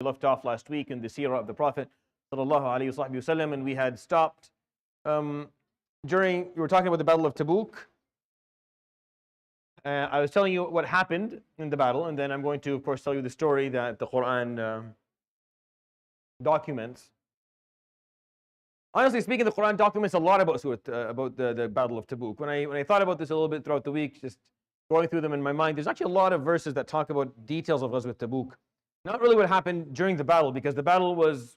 We left off last week in the Seerah of the Prophet sallallahu alaihi wasallam, and we had stopped we were talking about the Battle of Tabook. I was telling you what happened in the battle, and then I'm going to, of course, tell you the story that the Quran documents. Honestly speaking, the Quran documents a lot about the Battle of Tabook. When I thought about this a little bit throughout the week, just going through them in my mind, there's actually a lot of verses that talk about details of Ghazwat Tabook. Not really what happened during the battle, because the battle was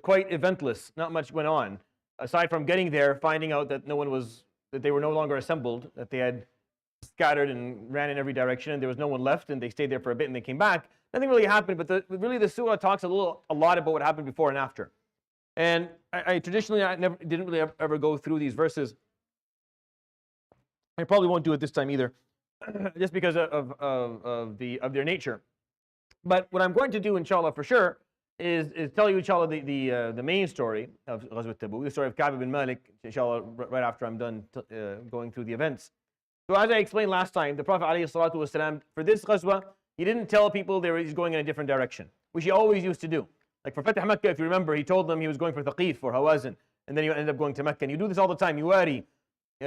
quite eventless. Not much went on, aside from getting there, finding out that that they were no longer assembled, that they had scattered and ran in every direction, and there was no one left, and they stayed there for a bit and they came back. Nothing really happened, but really the surah talks a lot about what happened before and after. And I traditionally didn't really ever go through these verses. I probably won't do it this time either, just because of their nature. But what I'm going to do, inshallah, for sure, is tell you, inshallah, the main story of Ghazwat Tabook, the story of Ka'b bin Malik, inshallah, right after I'm done going through the events. So as I explained last time, the Prophet ﷺ, for this Ghazwa, he didn't tell people he's going in a different direction, which he always used to do. Like for Fatah Makkah, if you remember, he told them he was going for Thaqif or Hawazin, and then he ended up going to Mecca. And you do this all the time, Yuwari,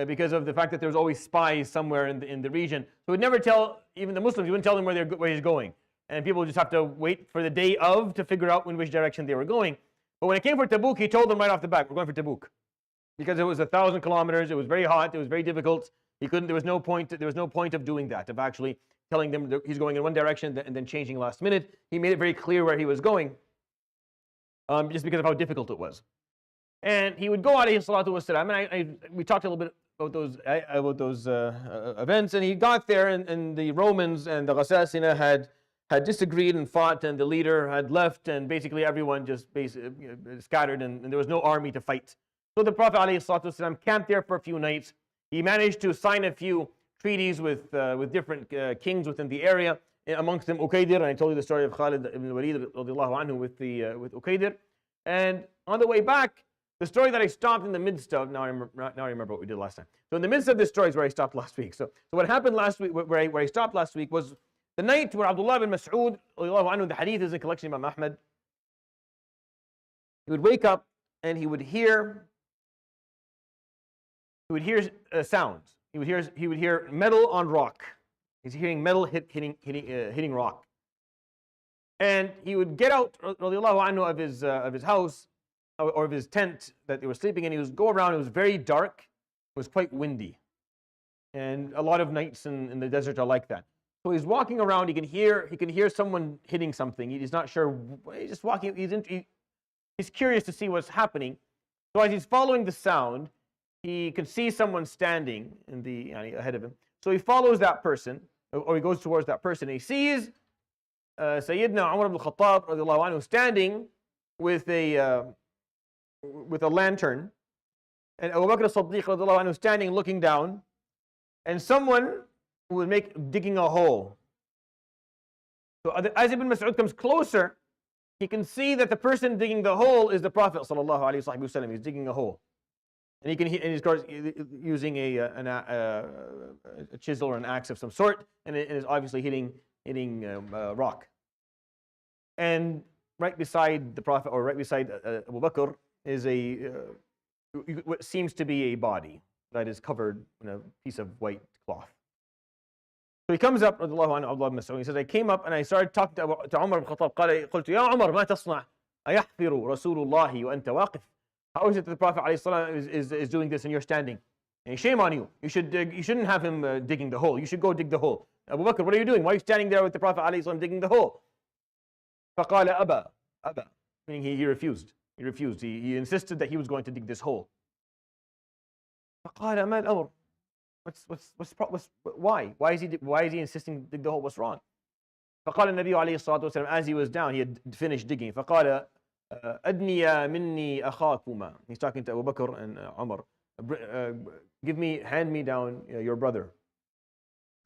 because of the fact that there's always spies somewhere in the region. So he'd never tell, even the Muslims, he wouldn't tell them where he's going. And people would just have to wait for the day of to figure out in which direction they were going. But when it came for Tabook, he told them right off the bat, we're going for Tabook. Because it was 1,000 kilometers, it was very hot, it was very difficult. There was no point of doing that, of actually telling them that he's going in one direction and then changing last minute. He made it very clear where he was going, just because of how difficult it was. And he would go, alayhi salatu wasalam, and we talked a little bit about those events, and he got there, and the Romans and the Ghasasina had disagreed and fought, and the leader had left, and basically everyone just scattered, and there was no army to fight. So the Prophet ﷺ camped there for a few nights. He managed to sign a few treaties with different kings within the area, amongst them Uqaydir, and I told you the story of Khalid ibn Walid radiallahu anhu with Uqaydir. And on the way back, the story that I stopped in the midst of, now I remember what we did last time. So in the midst of this story is where I stopped last week. So what happened last week, where I stopped last week, was the night where Abdullah bin Mas'ud, the hadith is in collection of Imam Ahmad, he would wake up and he would hear sounds. He would hear metal on rock. He's hearing metal hitting rock. And he would get out of his house or of his tent that they were sleeping in. He would go around. It was very dark. It was quite windy, and a lot of nights in the desert are like that. So he's walking around. He can hear someone hitting something. He's not sure. He's just walking. He's curious to see what's happening. So as he's following the sound, he can see someone standing ahead of him. So he follows that person, or he goes towards that person. And he sees Sayyidina Umar ibn Khattab radiallahu anhu standing with a lantern, and Abu Bakr as-Siddiq radiallahu anhu standing looking down, and someone was digging a hole. So as Ibn Mas'ud comes closer, he can see that the person digging the hole is the Prophet sallallahu alaihi wasallam. He's digging a hole, and he's using a chisel or an axe of some sort, and it is obviously hitting rock. And right beside the Prophet, or right beside Abu Bakr, is what seems to be a body that is covered in a piece of white cloth. So he comes up, radiallahu anhu, Abdullah bin Mas'ud, he says, I came up and I started talking to Umar ibn Khattab. قلت يا عمر ما تصنع أيحفر رسول الله وأنت واقف. How is it that the Prophet is doing this and you're standing? And shame on you. You shouldn't have him digging the hole. You should go dig the hole. Abu Bakr, what are you doing? Why are you standing there with the Prophet digging the hole? فقال أبى. Meaning he refused. He insisted that he was going to dig this hole. فقال ما الأمر? Why? Why is he insisting to dig the hole? What's wrong? فقال النبي عليه الصلاة والسلام, as he was down, he had finished digging. فقال أدنيا مني أخاكما. He's talking to Abu Bakr and Umar. Hand me down your brother.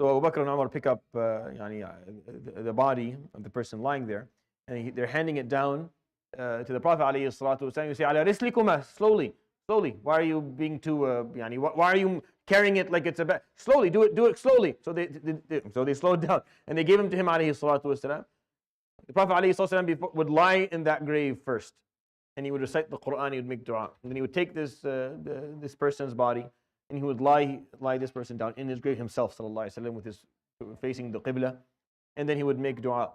So Abu Bakr and Umar pick up the body of the person lying there, and they're handing it down to the Prophet عليه الصلاة والسلام. You say, على رسلكما, slowly. Why are you being too? Why are you carrying it like it's a bag? Slowly, do it slowly. So they slowed down and they gave him to him عليه الصلاة والسلام. The Prophet ﷺ would lie in that grave first, and he would recite the Quran, he would make dua. And then he would take this person's body, and he would lie this person down in his grave himself, sallallahu alaihi wasallam, with his facing the Qibla, and then he would make dua.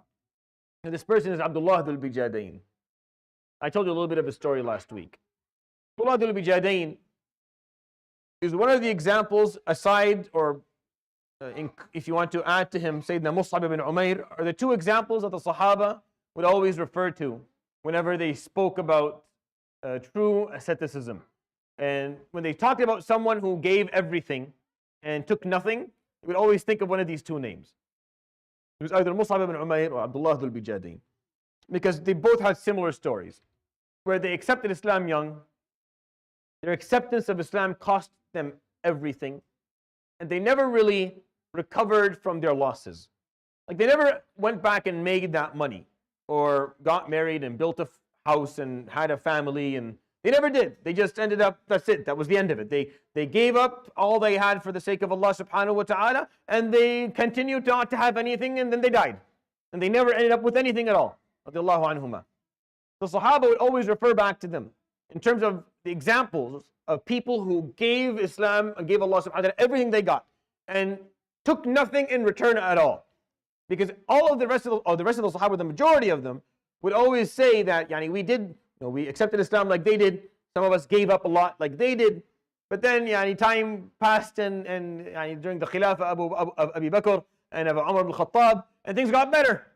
And this person is Abdullah Dhul Bijadain. I told you a little bit of his story last week. Abdullah Dhul Bijadain is one of the examples, aside or if you want to add to him, Sayyidina Mus'ab ibn Umair, are the two examples that the Sahaba would always refer to whenever they spoke about true asceticism. And when they talked about someone who gave everything and took nothing, they would always think of one of these two names. It was either Mus'ab ibn Umair or Abdullah Dhul Bijadain, because they both had similar stories, where they accepted Islam young. Their acceptance of Islam cost them everything, and they never really recovered from their losses. Like, they never went back and made that money, or got married and built a house and had a family, and they never did. They just ended up, that's it, that was the end of it. They gave up all they had for the sake of Allah subhanahu wa ta'ala, and they continued not to have anything, and then they died. And they never ended up with anything at all. Radiallahu anhuma. The Sahaba would always refer back to them in terms of the examples of people who gave Islam and gave Allah subhanahu wa ta'ala everything they got, and took nothing in return at all. Because all of the rest of the Sahaba, the majority of them, would always say that, we accepted Islam like they did. Some of us gave up a lot like they did. But then, time passed, and during the Khilafah of Abu Bakr and of Umar ibn Khattab, and things got better.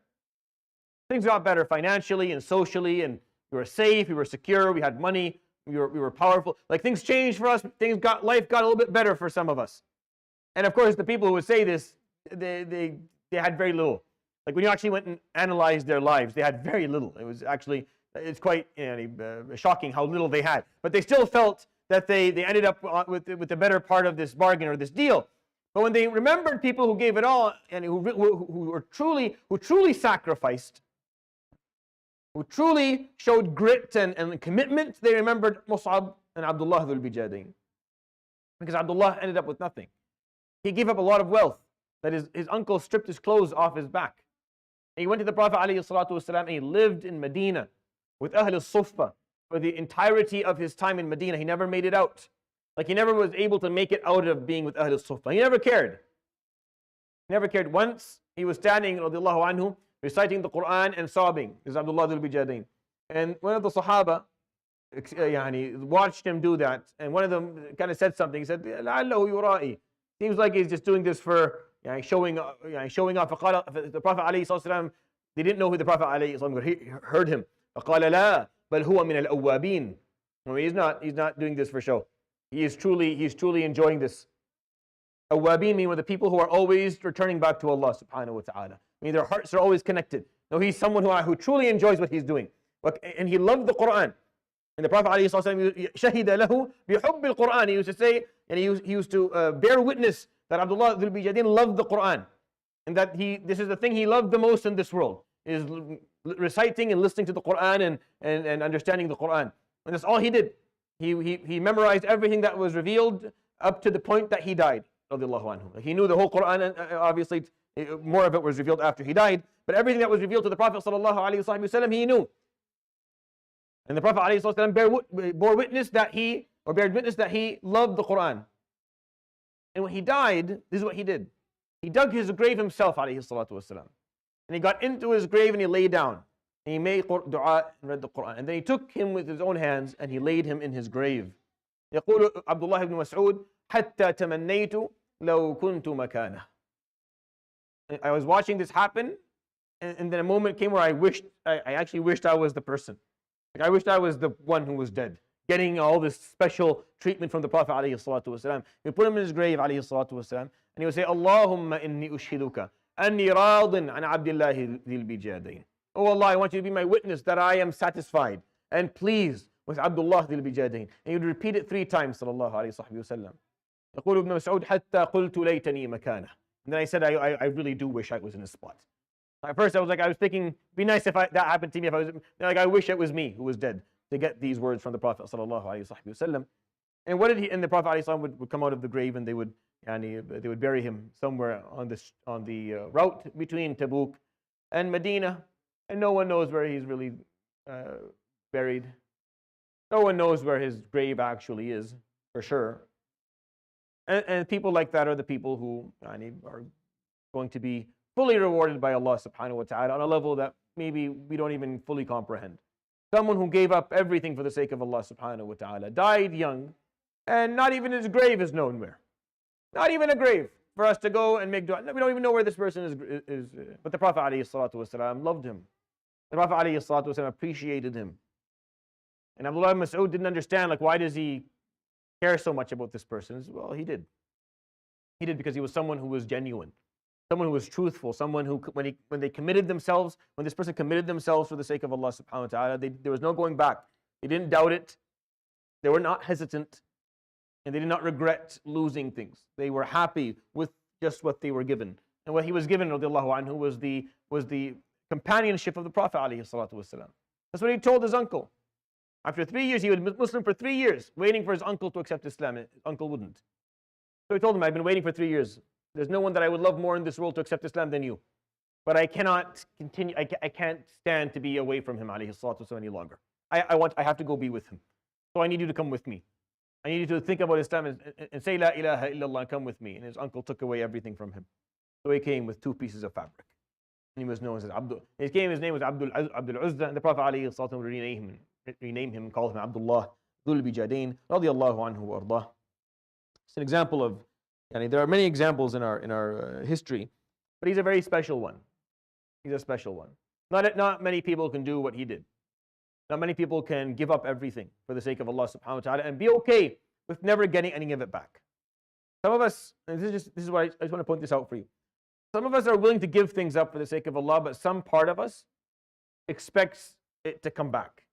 Things got better financially and socially, and we were safe, we were secure, we had money, we were powerful. Like, things changed for us. Life got a little bit better for some of us. And of course, the people who would say this, they had very little. Like, when you actually went and analyzed their lives, they had very little. It's quite shocking how little they had. But they still felt that they ended up with the better part of this bargain or this deal. But when they remembered people who gave it all, and who truly sacrificed, who truly showed grit and commitment, they remembered Mus'ab and Abdullah Dhul Bijadain. Because Abdullah ended up with nothing. He gave up a lot of wealth. That is, his uncle stripped his clothes off his back. And he went to the Prophet ﷺ, and he lived in Medina with Ahl al-Suffah for the entirety of his time in Medina. He never made it out. Like, he never was able to make it out of being with Ahl al-Suffah. He never cared. He never cared. Once he was standing, radiallahu anhu, reciting the Quran and sobbing. This is Abdullah Dhul Bijadain. And one of the Sahaba watched him do that. And one of them kind of said something. He said, لَعَلَّهُ يُرَائِي. Seems like he's just doing this for showing off. The Prophet ﷺ, they didn't know who the Prophet ﷺ heard him. فَقَالَ لَا بَلْ هُوَ مِنَ الْأَوَّابِينَ. He's not doing this for show. He's truly enjoying this. Awwabin mean the people who are always returning back to Allah subhanahu wa ta'ala. Their hearts are always connected. No, he's someone who truly enjoys what he's doing. And he loved the Quran. And the Prophet ﷺ, شَهِدَ لَهُ بِحُبِّ الْقُرْآنِ. He used to say, and he used to bear witness that Abdullah Dhul Bijadain loved the Quran. And that this is the thing he loved the most in this world, is reciting and listening to the Quran and understanding the Quran. And that's all he did. He memorized everything that was revealed up to the point that he died. He knew the whole Quran, and obviously more of it was revealed after he died, but everything that was revealed to the Prophet ﷺ, he knew. And the Prophet ﷺ bore witness that he loved the Quran. And when he died, this is what he did. He dug his grave himself, ﷺ. And he got into his grave and he lay down. And he made dua and read the Quran. And then he took him with his own hands and he laid him in his grave. يقول عبد الله بن مسعود حتى تمنيت لو كنت مكانه. I was watching this happen, and then a moment came where I actually wished I was the person. Like, I wished I was the one who was dead, getting all this special treatment from the Prophet ﷺ. We put him in his grave ﷺ, and he would say, Allahumma inni ushiduka anni radin an Abdillahi dhil bijadain. Oh Allah, I want you to be my witness that I am satisfied and pleased with Abdullah dhil bijadain. And he would repeat it 3 times, sallallahu alayhi wa sallam. يقول ابن مسعود حتى قلت ليتني مكانه. And then I said, I really do wish I was in his spot. At first I was thinking, it'd be nice if that happened to me. If I wish it was me who was dead, to get these words from the Prophet sallallahu alaihi wasallam. And what did he? And the Prophet ﷺ would come out of the grave, and they would bury him somewhere on the route between Tabook and Medina. And no one knows where he's really buried. No one knows where his grave actually is, for sure. And people like that are the people who are going to be fully rewarded by Allah subhanahu wa ta'ala on a level that maybe we don't even fully comprehend. Someone who gave up everything for the sake of Allah subhanahu wa ta'ala, died young, and not even his grave is known where. Not even a grave for us to go and make dua. We don't even know where this person is. But the Prophet ﷺ loved him. The Prophet ﷺ appreciated him. And Abdullah ibn Mas'ud didn't understand, like, why does he care so much about this person? Well, he did. He did because he was someone who was genuine, someone who was truthful, someone who, when they committed themselves, when this person committed themselves for the sake of Allah subhanahu wa ta'ala, there was no going back. They didn't doubt it. They were not hesitant. And they did not regret losing things. They were happy with just what they were given. And what he was given, radiallahu anhu, was the companionship of the Prophet alayhi salatu wasalam. That's what he told his uncle. After 3 years, he was Muslim for 3 years, waiting for his uncle to accept Islam. His uncle wouldn't. So he told him, I've been waiting for 3 years. There's no one that I would love more in this world to accept Islam than you. But I cannot continue, I can't stand to be away from him, alayhi salatu wasalam, any longer. I have to go be with him. So I need you to come with me. I need you to think about Islam and say La ilaha illallah and come with me. And his uncle took away everything from him. So he came with 2 pieces of fabric. And he was known as Abdul. His name was Abdul Uzza. And the Prophet ﷺ would rename him and call him Abdullah Dhul Bijadain radiyallahu anhu wa ardah. It's an example of, there are many examples in our history, but he's a very special one. He's a special one. Not many people can do what he did. Not many people can give up everything for the sake of Allah subhanahu wa ta'ala and be okay with never getting any of it back. Some of us, and this is why I just want to point this out for you. Some of us are willing to give things up for the sake of Allah, but some part of us expects it to come back.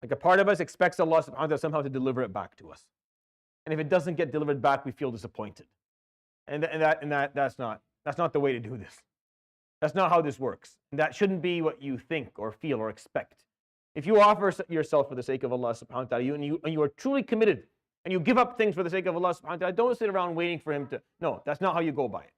Like a part of us expects Allah subhanahu wa ta'ala somehow to deliver it back to us. And if it doesn't get delivered back, we feel disappointed. And that's not the way to do this. That's not how this works. And that shouldn't be what you think or feel or expect. If you offer yourself for the sake of Allah subhanahu wa ta'ala, and you are truly committed, and you give up things for the sake of Allah subhanahu wa ta'ala, don't sit around waiting for him to, no, that's not how you go by it.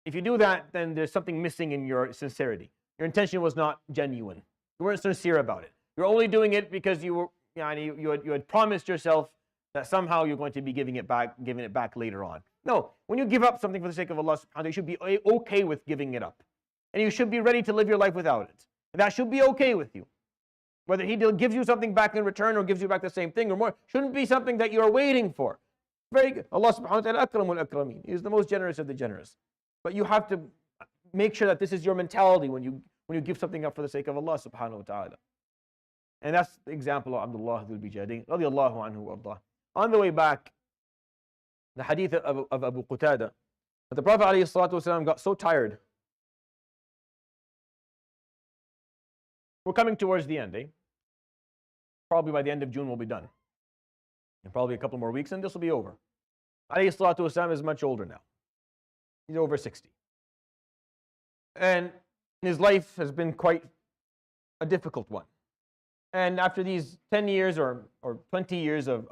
If you do that, then there's something missing in your sincerity. Your intention was not genuine. You weren't sincere about it. You're only doing it because you had promised yourself that somehow you're going to be giving it back later on. No, when you give up something for the sake of Allah subhanahu wa ta'ala, you should be okay with giving it up. And you should be ready to live your life without it. And that should be okay with you. Whether he gives you something back in return or gives you back the same thing or more, shouldn't be something that you're waiting for. Very good. Allah subhanahu wa ta'ala akramul akrameen. He is the most generous of the generous. But you have to make sure that this is your mentality when you give something up for the sake of Allah subhanahu wa ta'ala. And that's the example of Abdullah Dhul Bijadain radiyallahu anhu wa ardah. On the way back, the hadith of Abu Qatada, that the Prophet alayhi salatu wasalam got so tired. We're coming towards the end, Probably by the end of June we'll be done. And probably a couple more weeks and this will be over. Alayhi salatu wasalam is much older now. He's over 60. And his life has been quite a difficult one. And after these 10 years or 20 years of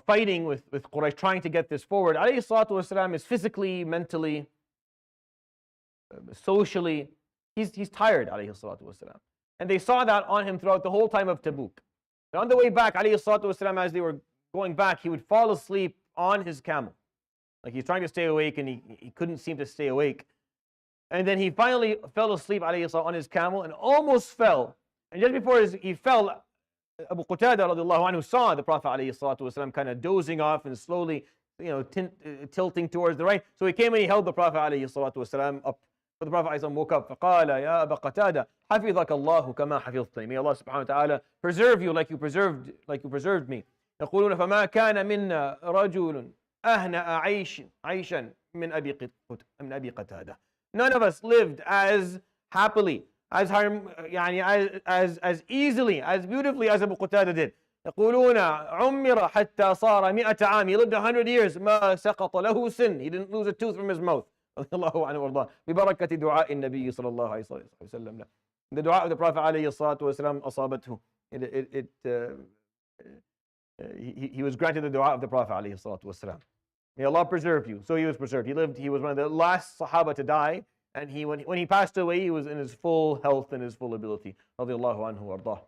fighting with Quraysh, trying to get this forward, alayhi salatu wasalam is physically, mentally, socially, he's tired, alayhi salatu wasalam. And they saw that on him throughout the whole time of Tabook. And on the way back, alayhi salatu wasalam, as they were going back, he would fall asleep on his camel. Like he's trying to stay awake and he couldn't seem to stay awake. And then he finally fell asleep, alayhi salam, on his camel and almost fell. And just before he fell, Abu Qatada radiallahu anhu saw the Prophet alayhi salatu wasalam kind of dozing off and slowly, tilting towards the right. So he came and he held the Prophet alayhi salatu wasalam up. So the Prophet woke up. فقال يا أبا قتادة حفظك الله كما حفظتني. May Allah subhanahu wa ta'ala preserve you like you preserved me. يقولون فما كان منا رجل أهنأ عيشا من أبي قتادة. None of us lived as happily, as easily, as beautifully as Abu Qatada did. يقولون عمر حتى صار 100 عام. He lived 100 years. ما سقط له سن. He didn't lose a tooth from his mouth. الله عنه وارضاه ببركة دعاء النبي صلى الله عليه وسلم. The dua of the Prophet عليه الصلاة والسلام أصابته. He was granted the dua of the Prophet عليه الصلاة والسلام. May Allah preserve you. So he was preserved. He was one of the last Sahaba to die. And when he passed away, he was in his full health and his full ability. Radiallahu anhu wardah.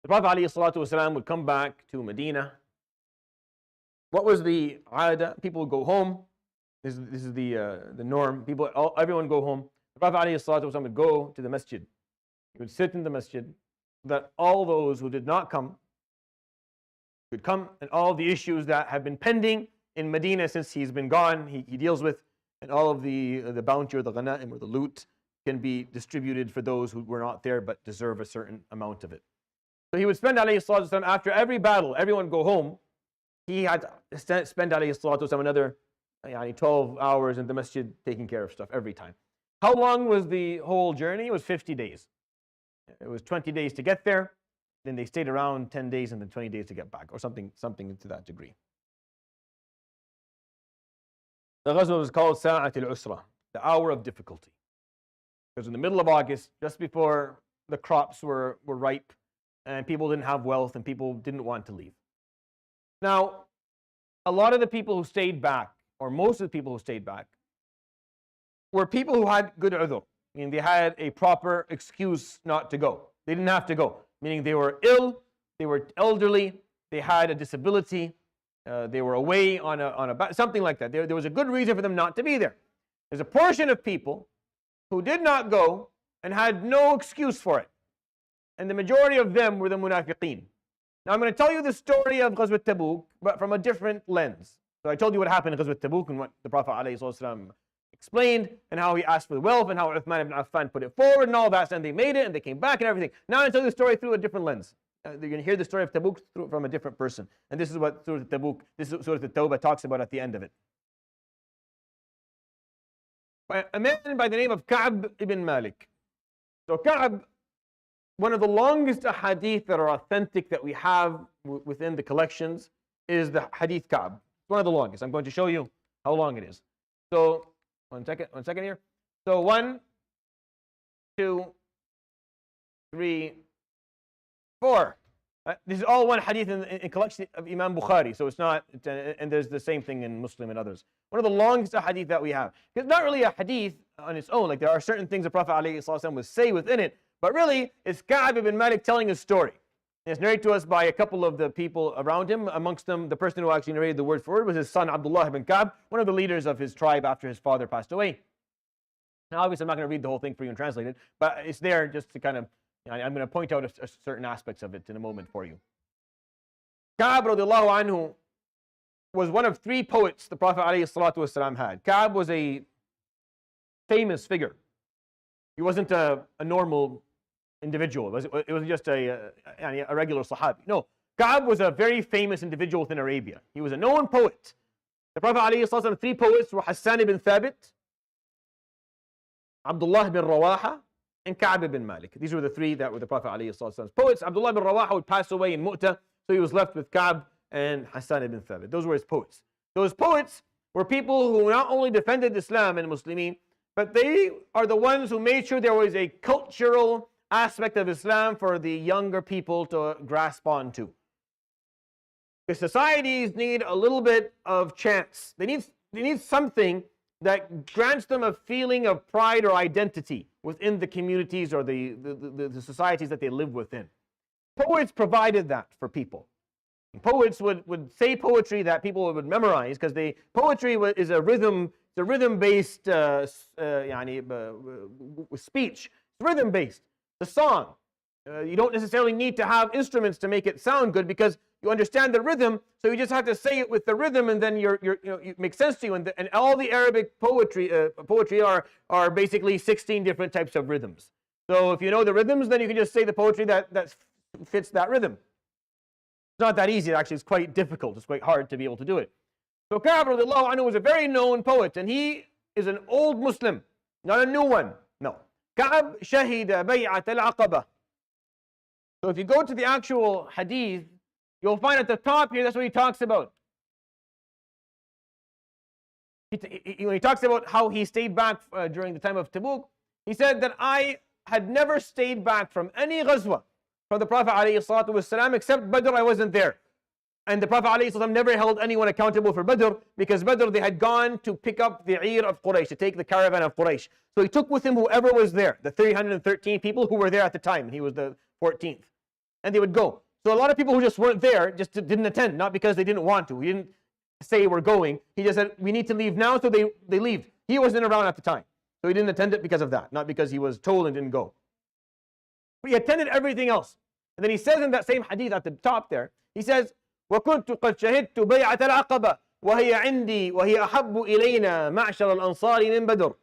The Prophet ﷺ would come back to Medina. What was the aada? People would go home. This is the norm. Everyone go home. The Prophet ﷺ would go to the masjid. He would sit in the masjid so that all those who did not come could come, and all the issues that have been pending in Medina since he's been gone, he deals with, and all of the bounty or the ghanaim or the loot can be distributed for those who were not there but deserve a certain amount of it. So he would spend ﷺ, after every battle, everyone go home, he had to spend ﷺ another 12 hours in the masjid taking care of stuff every time. How long was the whole journey? It was 50 days. It was 20 days to get there, then they stayed around 10 days and then 20 days to get back, or something to that degree. The ghazwa was called Sa'at al-Usra, the hour of difficulty. Because in the middle of August, just before the crops were ripe, and people didn't have wealth, and people didn't want to leave. Now, a lot of the people who stayed back, or most of the people who stayed back, were people who had good udhr, meaning they had a proper excuse not to go. They didn't have to go, meaning they were ill, they were elderly, they had a disability, they were away on something like that. There was a good reason for them not to be there. There's a portion of people who did not go and had no excuse for it. And the majority of them were the munafiqeen. Now I'm going to tell you the story of Ghazwat Tabook, but from a different lens. So I told you what happened in Ghazwat Tabook and what the Prophet ﷺ explained, and how he asked for the wealth, and how Uthman ibn Affan put it forward, and all that, and they made it, and they came back, and everything. Now I'm going to tell you the story through a different lens. You're going to hear the story of Tabook from a different person. And this is what Surah Tabook, this is Surah At-Tawbah talks about at the end of it. A man by the name of Ka'b ibn Malik. So Ka'b, one of the longest hadith that are authentic that we have within the collections is the hadith Ka'b. It's one of the longest. I'm going to show you how long it is. So, one second here. So 1, 2, 3, 4. This is all one hadith in collection of Imam Bukhari. So it's not, and there's the same thing in Muslim and others. One of the longest hadith that we have. It's not really a hadith on its own. Like there are certain things the Prophet ﷺ would say within it, but really it's Ka'b ibn Malik telling a story. And it's narrated to us by a couple of the people around him. Amongst them, the person who actually narrated the word for word was his son Abdullah ibn Ka'b, one of the leaders of his tribe after his father passed away. Now obviously I'm not going to read the whole thing for you and translate it, but it's there just to kind of, I'm going to point out certain aspects of it in a moment for you. Ka'b radiallahu anhu was one of 3 poets the Prophet ﷺ had. Ka'b was a famous figure. He wasn't a normal individual. It wasn't just a regular Sahabi. No, Ka'b was a very famous individual within Arabia. He was a known poet. The Prophet ﷺ, 3 poets were Hassan ibn Thabit, Abdullah ibn Rawaha, and Ka'b ibn Malik. These were the 3 that were the Prophet ﷺ's poets. Abdullah ibn Rawaha would pass away in Mu'tah, so he was left with Ka'b and Hassan ibn Thabit. Those were his poets. Those poets were people who not only defended Islam and Muslimin, but they are the ones who made sure there was a cultural aspect of Islam for the younger people to grasp onto. The societies need a little bit of chance. They need something that grants them a feeling of pride or identity within the communities or the societies that they live within. Poets provided that for people. Poets would say poetry that people would memorize, because poetry is a rhythm-based speech. It's rhythm-based. The song. You don't necessarily need to have instruments to make it sound good, because you understand the rhythm, so you just have to say it with the rhythm, and then it makes sense to you. And all the Arabic poetry are basically 16 different types of rhythms. So if you know the rhythms, then you can just say the poetry that fits that rhythm. It's not that easy, actually. It's quite difficult. It's quite hard to be able to do it. So Ka'b radiallahu anhu was a very known poet, and he is an old Muslim, not a new one. No. Ka'b shahida bay'at al-aqaba. So if you go to the actual hadith, you'll find at the top here, that's what he talks about. When he talks about how he stayed back during the time of Tabook, he said that I had never stayed back from any ghazwa from the Prophet ﷺ, except Badr. I wasn't there. And the Prophet ﷺ never held anyone accountable for Badr, because Badr, they had gone to pick up the Eir of Quraysh, to take the caravan of Quraysh. So he took with him whoever was there, the 313 people who were there at the time, and he was the 14th. And they would go. So a lot of people who just weren't there just didn't attend, not because they didn't want to. He didn't say we're going. He just said, we need to leave now, so they leave. He wasn't around at the time. So he didn't attend it because of that, not because he was told and didn't go. But he attended everything else. And then he says in that same hadith at the top there, he says, وَكُنْتُ قَدْ شَهِدْتُ بَيْعَةَ الْعَقَبَةِ وَهِيَ عِنْدِي وَهِيَ أَحَبُّ إِلَيْنَا مَعْشَرَ الْأَنصَارِ مِنْ بَدْرٍ.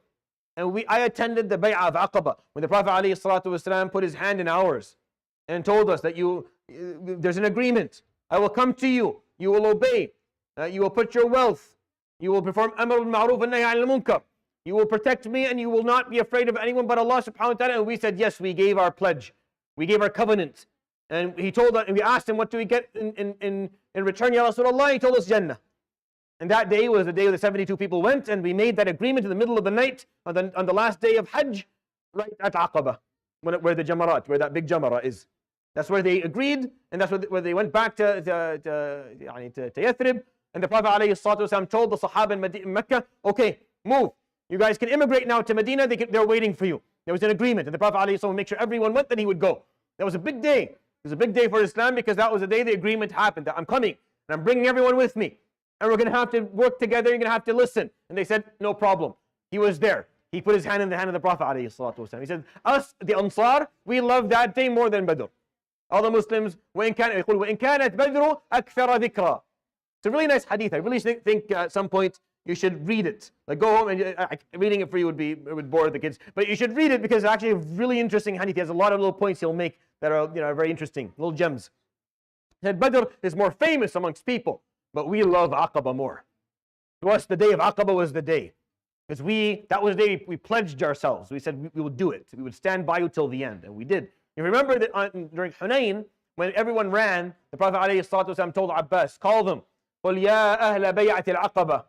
And I attended the Bay'ah of Aqaba, when the Prophet ﷺ put his hand in ours and told us that there's an agreement. I will come to you, you will obey, you will put your wealth, you will perform amr al-ma'ruf and nahy al-munkar, you will protect me, and you will not be afraid of anyone but Allah subhanahu wa ta'ala. And we said, yes, we gave our pledge, we gave our covenant. And he told us, and we asked him, what do we get in return, Ya Rasulullah? He told us Jannah. And that day was the day the 72 people went, and we made that agreement in the middle of the night on the last day of Hajj, right at Aqaba, where the Jamarat, where that big Jamara is. That's where they agreed, and that's where they went back to Yathrib. And the Prophet ﷺ told the Sahaba in Mecca, okay, move. You guys can immigrate now to Medina. They're waiting for you. There was an agreement, and the Prophet ﷺ would make sure everyone went, then he would go. That was a big day. It was a big day for Islam, because that was the day the agreement happened, that I'm coming, and I'm bringing everyone with me. And we're going to have to work together, you're going to have to listen. And they said, no problem. He was there. He put his hand in the hand of the Prophet ﷺ. He said, us, the Ansar, we love that day more than Badr. All the Muslims, وَإِن كَانَتْ بَدْرُ أَكْثَرَ ذِكْرًا. It's a really nice hadith. I really think at some point you should read it. Like, go home, and reading it for you would bore the kids. But you should read it, because it's actually a really interesting hadith. He has a lot of little points he'll make that are very interesting, little gems. He said, Badr is more famous amongst people, but we love Aqaba more. To us, the day of Aqaba was the day. Because that was the day we pledged ourselves. We said we would do it. We would stand by you till the end. And we did. You remember that during Hunayn, when everyone ran, the Prophet ﷺ told Abbas, call them. قُلْ يَا أَهْلَ بَيْعَةِ الْعَقَبَةِ.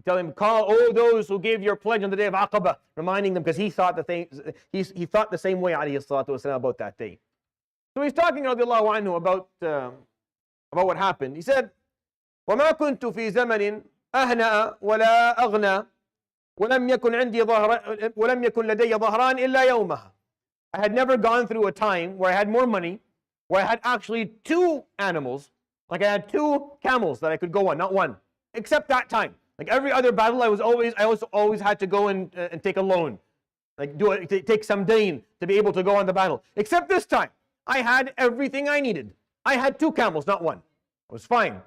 Tell him, call all those who gave your pledge on the day of Aqaba, reminding them, because he thought he thought the same way ﷺ about that day. So he's talking radiallahu anhu about what happened. He said, وَمَا كُنْتُ فِي زَمَنٍ أَهْنَأَ وَلَا أَغْنَى وَلَمْ يَكُنْ لَدَيَّ ظَهْرَانِ إِلَّا يَوْمَهَا. I had never gone through a time where I had more money, where I had actually 2 animals, like I had 2 camels that I could go on, not one, except that time. Like every other battle, I always had to go and take a loan, like take some dain to be able to go on the battle. Except this time, I had everything I needed. I had 2 camels, not one. It was fine.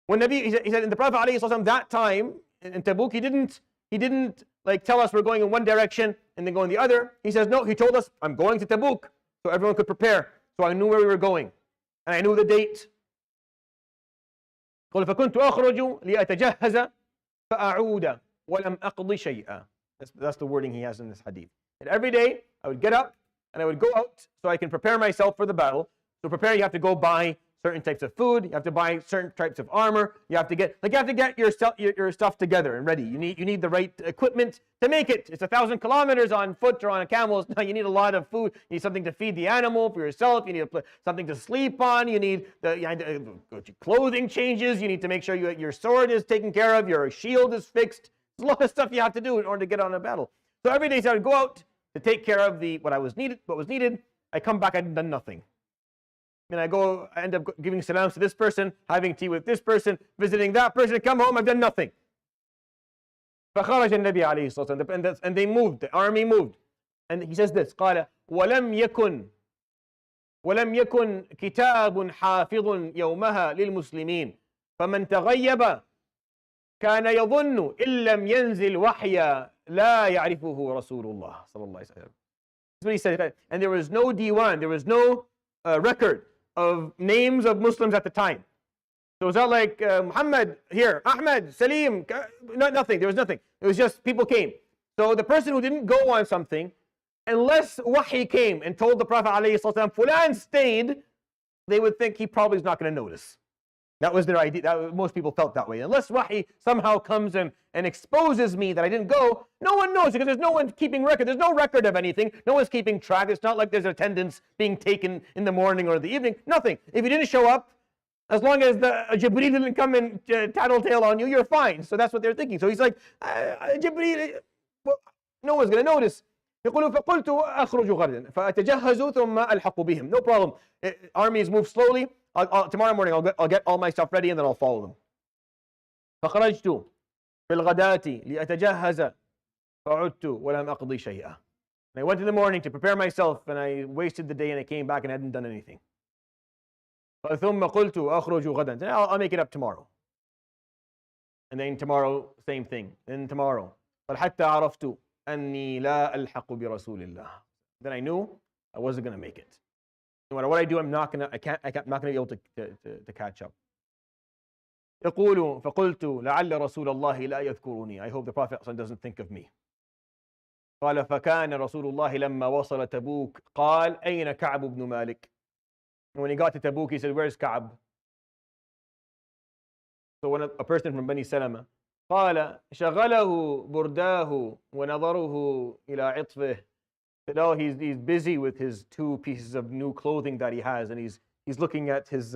When he said in the Prophet ﷺ that time in Tabook, he didn't like tell us we're going in one direction and then go in the other. He says no. He told us I'm going to Tabook, so everyone could prepare. So I knew where we were going, and I knew the date. قل فكنت أخرج لأتجهز فأعود ولم أقض شيئا. That's the wording he has in this hadith. And every day I would get up and I would go out so I can prepare myself for the battle. To prepare, you have to go buy certain types of food. You have to buy certain types of armor. You have to get your stuff together and ready. You need the right equipment to make it. It's 1,000 kilometers on foot or on a camel. Now you need a lot of food. You need something to feed the animal for yourself. You need something to sleep on. You need clothing changes. You need to make sure your sword is taken care of. Your shield is fixed. There's a lot of stuff you have to do in order to get on a battle. So every day I would go out to take care of what was needed. I come back, I'd done nothing. And I end up giving salams to this person, having tea with this person, visiting that person, come home, I've done nothing. فخرج النبي عليه الصلاة والسلام, and they moved, the army moved. And he says this, قال ولم يكن كتاب حافظ يومها للمسلمين فمن تغيب كان يظن إن لم ينزل وحيا لا يعرفه رسول الله صلى الله عليه وسلم. That's what he said. And there was no diwan, there was no record of names of Muslims at the time. So it was not like Muhammad here, Ahmed, Salim, nothing. There was nothing. It was just people came. So the person who didn't go on something, unless wahi came and told the Prophet ﷺ, Fulan stayed, they would think he probably is not going to notice. That was their idea. Most people felt that way. Unless wahi somehow comes and exposes me that I didn't go, no one knows, because there's no one keeping record. There's no record of anything. No one's keeping track. It's not like there's attendance being taken in the morning or the evening. Nothing. If you didn't show up, As long as the Jibreel didn't come and tattletale on you, you're fine. So that's what they're thinking. So he's like, Jibreel, well, no one's going to notice. يقول فقلت أخرج غدا فأتجهز ثم ألحق بهم. No problem. Armies move slowly. Tomorrow morning I'll get all my stuff ready and then I'll follow them. فخرجت في الغداة لأتجهز فعدت ولم أقضي شيئا. And I went in the morning to prepare myself and I wasted the day and I came back and I hadn't done anything. ثم قلت أخرج غدا. I'll make it up tomorrow. And then tomorrow, same thing. Then tomorrow. فحتى عرفت أني لا ألحق برسول الله. Then I knew I wasn't going to make it. No matter what I do, I'm not going to be able to catch up. يقول فقلت لعل رسول الله لا يذكرني. I hope the Prophet doesn't think of me. قال فكان رسول الله لما وصل تبوك قال أين كعب بن مالك. And when he got to Tabook, he said, where's Ka'b? So when a person from Bani Salama, قال شغله برداه ونظره إلى عطفه. Said, oh, he's busy with his 2 pieces of new clothing that he has, and he's looking at his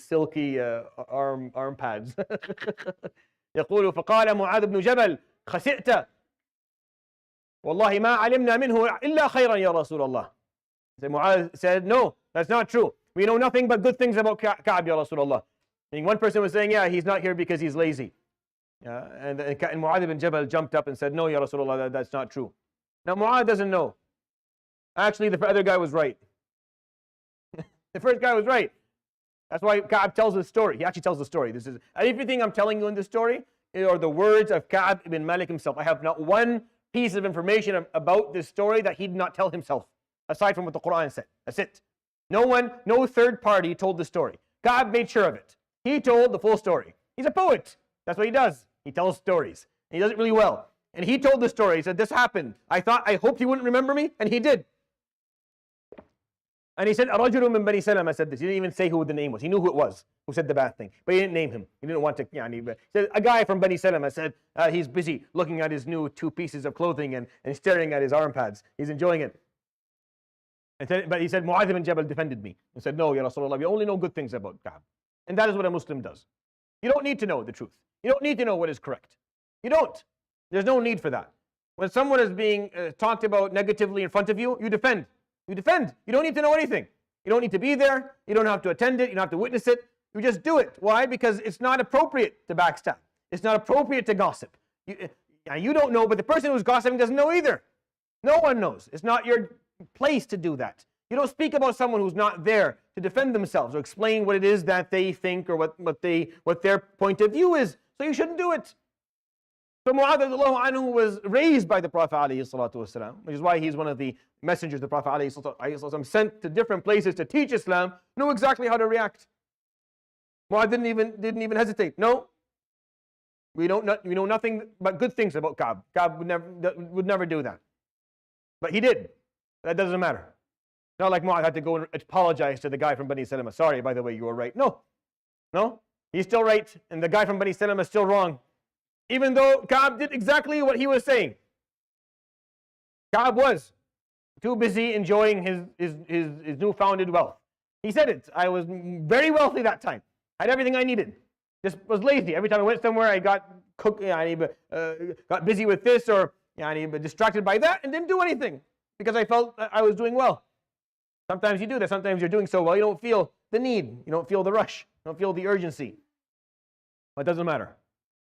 silky arm pads. يقول فقال معاذ بن جبل خسئت والله ما علمنا منه إلا خيرا يا رسول الله. So Mu'adh said, no, that's not true. We know nothing but good things about Ka'b, Ya Rasulullah. And one person was saying, yeah, he's not here because he's lazy. And Mu'adh ibn Jabal jumped up and said, no, Ya Rasulullah, that's not true. Now Mu'adh doesn't know. Actually, the other guy was right. The first guy was right. That's why Ka'b tells the story. He actually tells the story. This is everything I'm telling you in this story are the words of Ka'b ibn Malik himself. I have not one piece of information about this story that he did not tell himself, aside from what the Quran said. That's it. No third party told the story. Ka'b made sure of it. He told the full story. He's a poet. That's what he does. He tells stories. And he does it really well. And he told the story. He said, this happened. I hoped he wouldn't remember me, and he did. And he said, رَجُلٌ مِّن بَنِي سَلَمَةَ said this. He didn't even say who the name was. He knew who it was, who said the bad thing. But he didn't name him. He didn't want to, he said, a guy from Bani Salama said, he's busy looking at his new 2 pieces of clothing and staring at his arm pads. He's enjoying it. But he said, Mu'adh ibn Jabal defended me. He said, no, Ya Rasulullah, we only know good things about Ka'b. And that is what a Muslim does. You don't need to know the truth. You don't need to know what is correct. You don't. There's no need for that. When someone is being talked about negatively in front of you, you defend. You defend. You don't need to know anything. You don't need to be there. You don't have to attend it. You don't have to witness it. You just do it. Why? Because it's not appropriate to backstab. It's not appropriate to gossip. You don't know, but the person who's gossiping doesn't know either. No one knows. It's not your place to do that. You don't speak about someone who's not there to defend themselves or explain what it is that they think or what their point of view is. So you shouldn't do it. So Mu'adh anhu was raised by the Prophet ﷺ, which is why he's one of the messengers the Prophet ﷺ sent to different places to teach Islam, knew exactly how to react. Mu'adh didn't even hesitate. No, we know nothing but good things about Ka'b. Ka'b would never do that, but he did. That doesn't matter. Not like Mu'adh had to go and apologize to the guy from Bani Salama. Sorry, by the way, you were right. No, he's still right, and the guy from Bani Salama is still wrong. Even though Ka'b did exactly what he was saying. Ka'b was too busy enjoying his newfounded wealth. He said it. I was very wealthy that time. I had everything I needed. Just was lazy. Every time I went somewhere, I got busy with this or distracted by that and didn't do anything because I felt I was doing well. Sometimes you do that. Sometimes you're doing so well, you don't feel the need. You don't feel the rush. You don't feel the urgency. But it doesn't matter.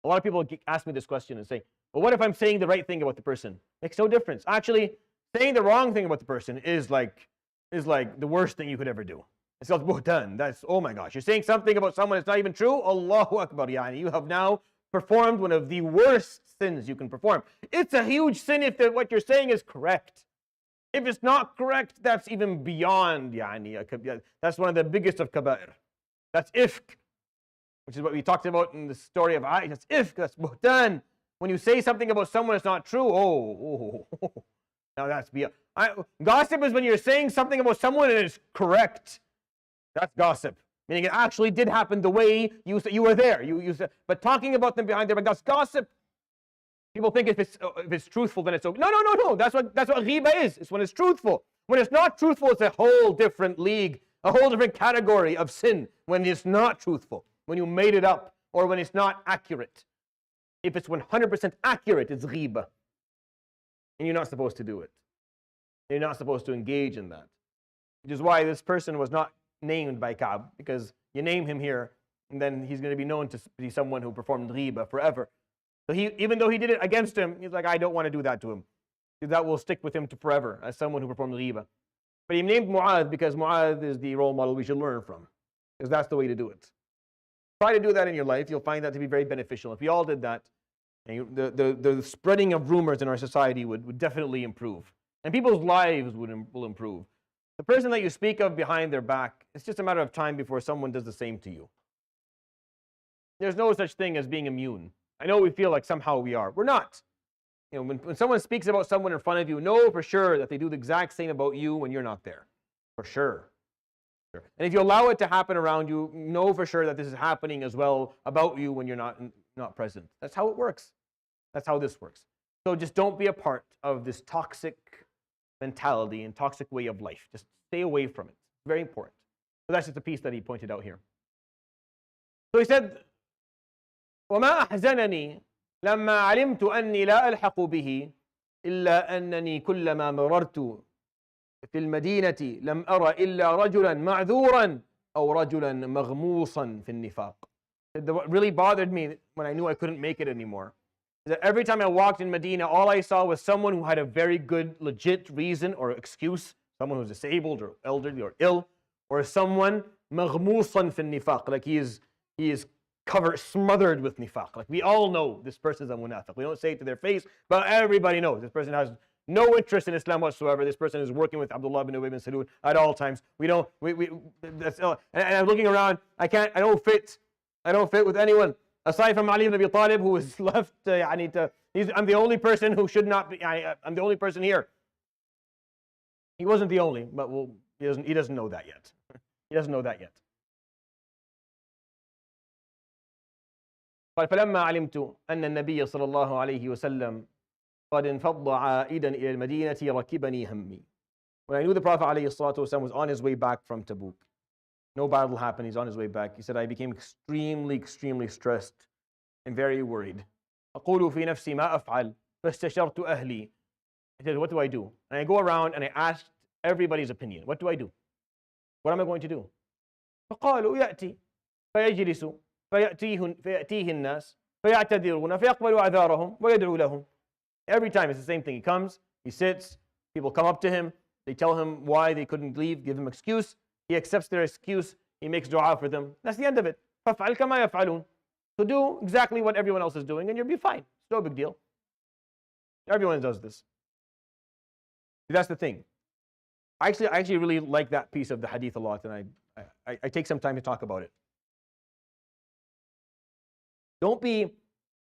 A lot of people ask me this question and say, well, what if I'm saying the right thing about the person? Makes no difference. Actually, saying the wrong thing about the person is like the worst thing you could ever do. It's called buhtan. That's, oh my gosh, you're saying something about someone that's not even true? Allahu Akbar, you have now performed one of the worst sins you can perform. It's a huge sin if what you're saying is correct. If it's not correct, that's even beyond, that's one of the biggest of kaba'ir. That's ifk, which is what we talked about in the story of Aisha. That's ifk, that's buhtan. When you say something about someone that's not true, now that's beyond. Gossip is when you're saying something about someone and it's correct. That's gossip. Meaning it actually did happen the way you were there. You said, but talking about them behind their back, that's gossip. People think if it's truthful, then it's okay. No. That's what ghiba is. It's when it's truthful. When it's not truthful, it's a whole different league a whole different category of sin when it's not truthful, when you made it up, or when it's not accurate. If it's 100% accurate, it's ghibah. And you're not supposed to do it. You're not supposed to engage in that. Which is why this person was not named by Ka'b, because you name him here, and then he's going to be known to be someone who performed ghibah forever. So even though he did it against him, he's like, I don't want to do that to him. That will stick with him to forever as someone who performed ghibah. But he named Mu'adh because Mu'adh is the role model we should learn from, because that's the way to do it. Try to do that in your life. You'll find that to be very beneficial. If we all did that, the spreading of rumors in our society would definitely improve. And people's lives will improve. The person that you speak of behind their back, it's just a matter of time before someone does the same to you. There's no such thing as being immune. I know we feel like somehow we are. We're not. When someone speaks about someone in front of you, know for sure that they do the exact same about you when you're not there. For sure. And if you allow it to happen around you, know for sure that this is happening as well about you when you're not present. That's how it works. That's how this works. So just don't be a part of this toxic mentality and toxic way of life. Just stay away from it. It's very important. So that's just a piece that he pointed out here. So he said, وَمَا أَحْزَنَنِي لَمَّا عَلِمْتُ أَنِّي لَا أَلْحَقُ بِهِ إِلَّا أَنَّنِي كُلَّمَا مَرَرْتُ في المدينة لم أرى إلا رجلا معذورا أو رجلا مغموصا في النفاق. What really bothered me when I knew I couldn't make it anymore is that every time I walked in Medina, all I saw was someone who had a very good, legit reason or excuse, someone who's disabled or elderly or ill, or someone مغموصا في النفاق, like he is covered, smothered with nifaq. Like we all know this person is a munafiq. We don't say it to their face, but everybody knows this person has no interest in Islam whatsoever. This person is working with Abdullah bin Ubay bin Salul at all times. And I'm looking around. I don't fit with anyone aside from Ali ibn Abi Talib, who is left. I'm the only person who should not be. I'm the only person here. He wasn't the only, but he doesn't know that yet. He doesn't know that yet. قال فلما علمت أن النبي صلى الله عليه وسلم قد انفض عائدا إلى المدينة ركبني همي. When I knew the Prophet ﷺ was on his way back from Tabook, no battle happened, he's on his way back, he said, I became extremely stressed and very worried. أقول في نفسي ما أفعل فاستشرت أهلي. He said, what do I do? And I go around and I asked everybody's opinion. What do I do? What am I going to do? فقالوا يأتي فيجلس فيأتيه الناس فيعتذرون فيقبل أعذارهم ويدعو لهم. Every time it's the same thing. He comes, he sits, people come up to him, they tell him why they couldn't leave, give him excuse. He accepts their excuse, he makes dua for them. That's the end of it. فَافْعَلْ كَمَا يَفْعَلُونَ. So do exactly what everyone else is doing and you'll be fine. It's no big deal. Everyone does this. That's the thing. I actually really like that piece of the hadith a lot, and I take some time to talk about it. Don't be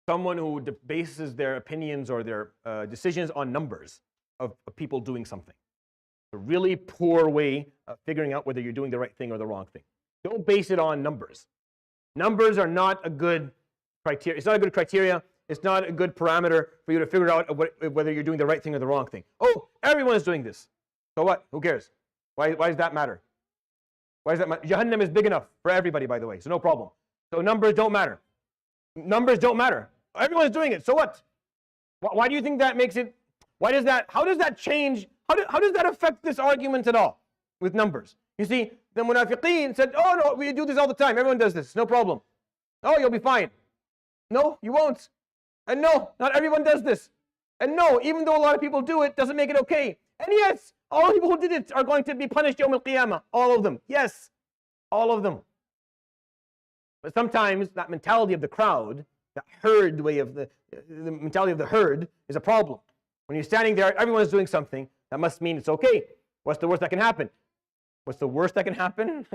someone who bases their opinions or their decisions on numbers of people doing something. A really poor way of figuring out whether you're doing the right thing or the wrong thing. Don't base it on numbers. Numbers are not a good criteria. It's not a good criteria. It's not a good parameter for you to figure out whether you're doing the right thing or the wrong thing. Oh, everyone is doing this. So what? Who cares? Why does that matter? Why does that matter? Jahannam is big enough for everybody, by the way, so no problem. So numbers don't matter. Numbers don't matter. Everyone's doing it. So what? Why do you think that makes it? How does that change? How does that affect this argument at all with numbers? You see, the munafiqeen said, oh no, we do this all the time. Everyone does this. No problem. Oh, you'll be fine. No, you won't. And no, not everyone does this. And no, even though a lot of people do it, doesn't make it okay. And yes, all the people who did it are going to be punished Yawm al-Qiyamah. All of them. Yes, all of them. But sometimes that mentality of the crowd, that herd way of the mentality of the herd is a problem. When you're standing there, everyone's doing something, that must mean it's okay. What's the worst that can happen? What's the worst that can happen?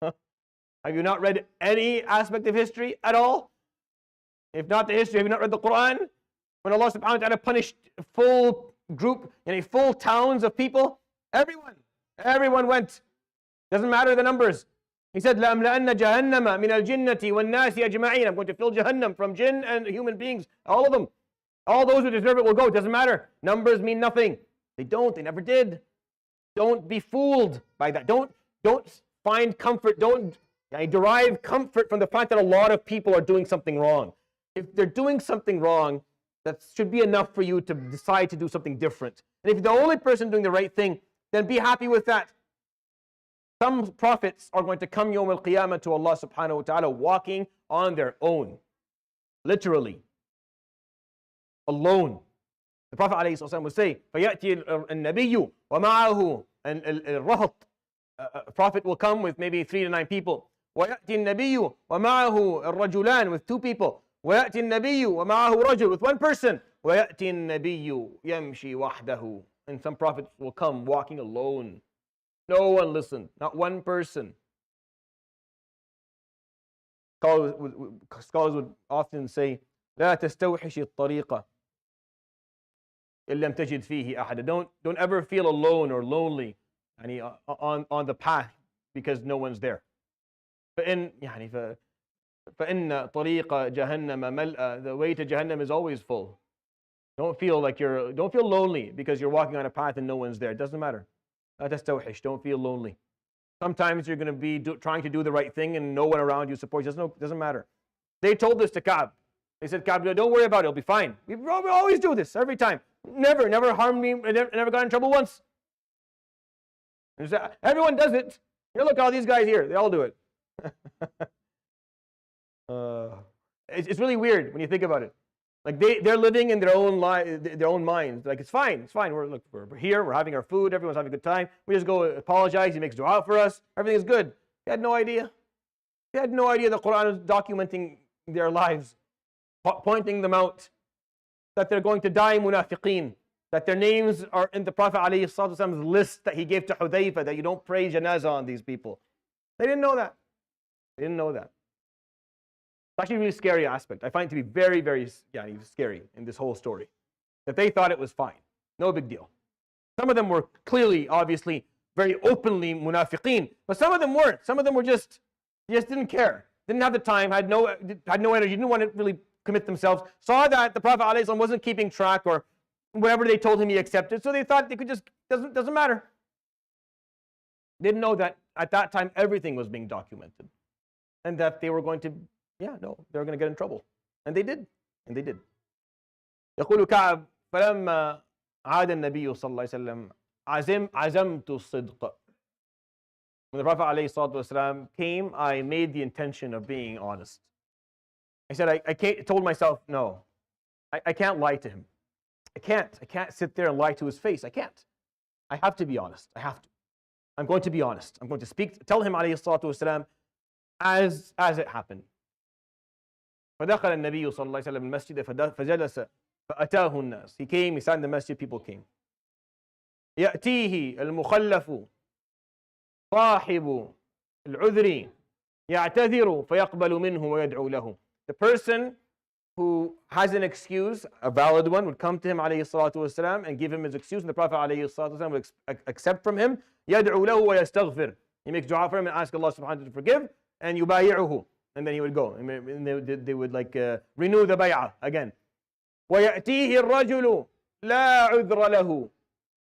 Have you not read any aspect of history at all? If not the history, have you not read the Quran? When Allah subhanahu wa ta'ala punished a full group, full towns of people, everyone went. Doesn't matter the numbers. He said, لَأَمْلَأَنَّ جَهَنَّمَ مِنَ الْجِنَّةِ وَالنَّاسِ أَجْمَعِينَ. I'm going to fill Jahannam from jinn and human beings, all of them. All those who deserve it will go. It doesn't matter. Numbers mean nothing. They never did. Don't be fooled by that. Don't don't find comfort, don't derive comfort from the fact that a lot of people are doing something wrong. If they're doing something wrong, that should be enough for you to decide to do something different. And if you're the only person doing the right thing, then be happy with that. Some prophets are going to come Yawm al-Qiyamah to Allah subhanahu wa ta'ala walking on their own. Literally. Alone. The Prophet ﷺ would say, فَيَأْتِي النَّبِيُّ وَمَعَهُ الرَّهْطِ. A prophet will come with maybe 3 to 9 people. وَيَأْتِي النَّبِيُّ وَمَعَهُ الرَّجُلَانِ with 2 people. وَيَأْتِي النَّبِيُّ وَمَعَهُ رَجُلٌ with 1 person. وَيَأْتِي النَّبِيُّ يَمْشِي وَحْدَهُ. And some prophets will come walking alone. No one listened, not 1 person. Scholars would often say, لا تستوحش الطريقة إن لم تجد فيه أحد. Don't ever feel alone or lonely on the path because no one's there. فإن طريق جهنم ملأ. The way to Jahannam is always full. Don't feel lonely because you're walking on a path and no one's there. It doesn't matter. لا تستوحش. Don't feel lonely. Sometimes you're going to be trying to do the right thing and no one around you supports you. Doesn't matter. They told this to Ka'b. They said, Ka'b, don't worry about it. It'll be fine. We always do this every time. Never harmed me. Never got in trouble once. Everyone does it. Here, look, all these guys here. They all do it. It's really weird when you think about it. Like they're living in their own minds. Like it's fine. We're here. We're having our food. Everyone's having a good time. We just go apologize. He makes dua for us. Everything is good. They had no idea. They had no idea the Quran is documenting their lives, pointing them out, that they're going to die munafiqeen, that their names are in the Prophet ﷺ's list that he gave to Hudayfa, that you don't pray janazah on these people. They didn't know that. They didn't know that. It's actually a really scary aspect. I find it to be very, very scary in this whole story. That they thought it was fine. No big deal. Some of them were clearly, obviously, very openly munafiqeen, but some of them weren't. Some of them were just didn't care. Didn't have the time, had no energy, didn't want to really commit themselves. Saw that the Prophet ﷺ wasn't keeping track or whatever they told him he accepted, so they thought they could just, doesn't matter. Didn't know that at that time everything was being documented. And that they were going to, they were going to get in trouble. And they did. يقول كعب فلما عاد النبي صلى الله عليه وسلم عزمت الصدق. When the Prophet ﷺ came, I made the intention of being honest. I said, I told myself, no, I can't lie to him. I can't sit there and lie to his face. I can't. I have to be honest. I have to. I'm going to be honest. I'm going to tell him ﷺ as it happened. فدخل النبي صلى الله عليه وسلم المسجد فجلس فأتاه الناس. He came, he sat in the masjid, people came. يأتيه المخلف صاحب العذر يعتذر فيقبل منه ويدعو له. The person who has an excuse, a valid one, would come to him عليه الصلاة والسلام and give him his excuse, and the Prophet عليه الصلاة والسلام would accept from him. يدعو له ويستغفر. He makes dua for him and asks Allah subhanahu wa ta'ala to forgive, and يبايعه. And then he would go. And they would renew the bay'ah again. ويأتيه الرجل لا عذر له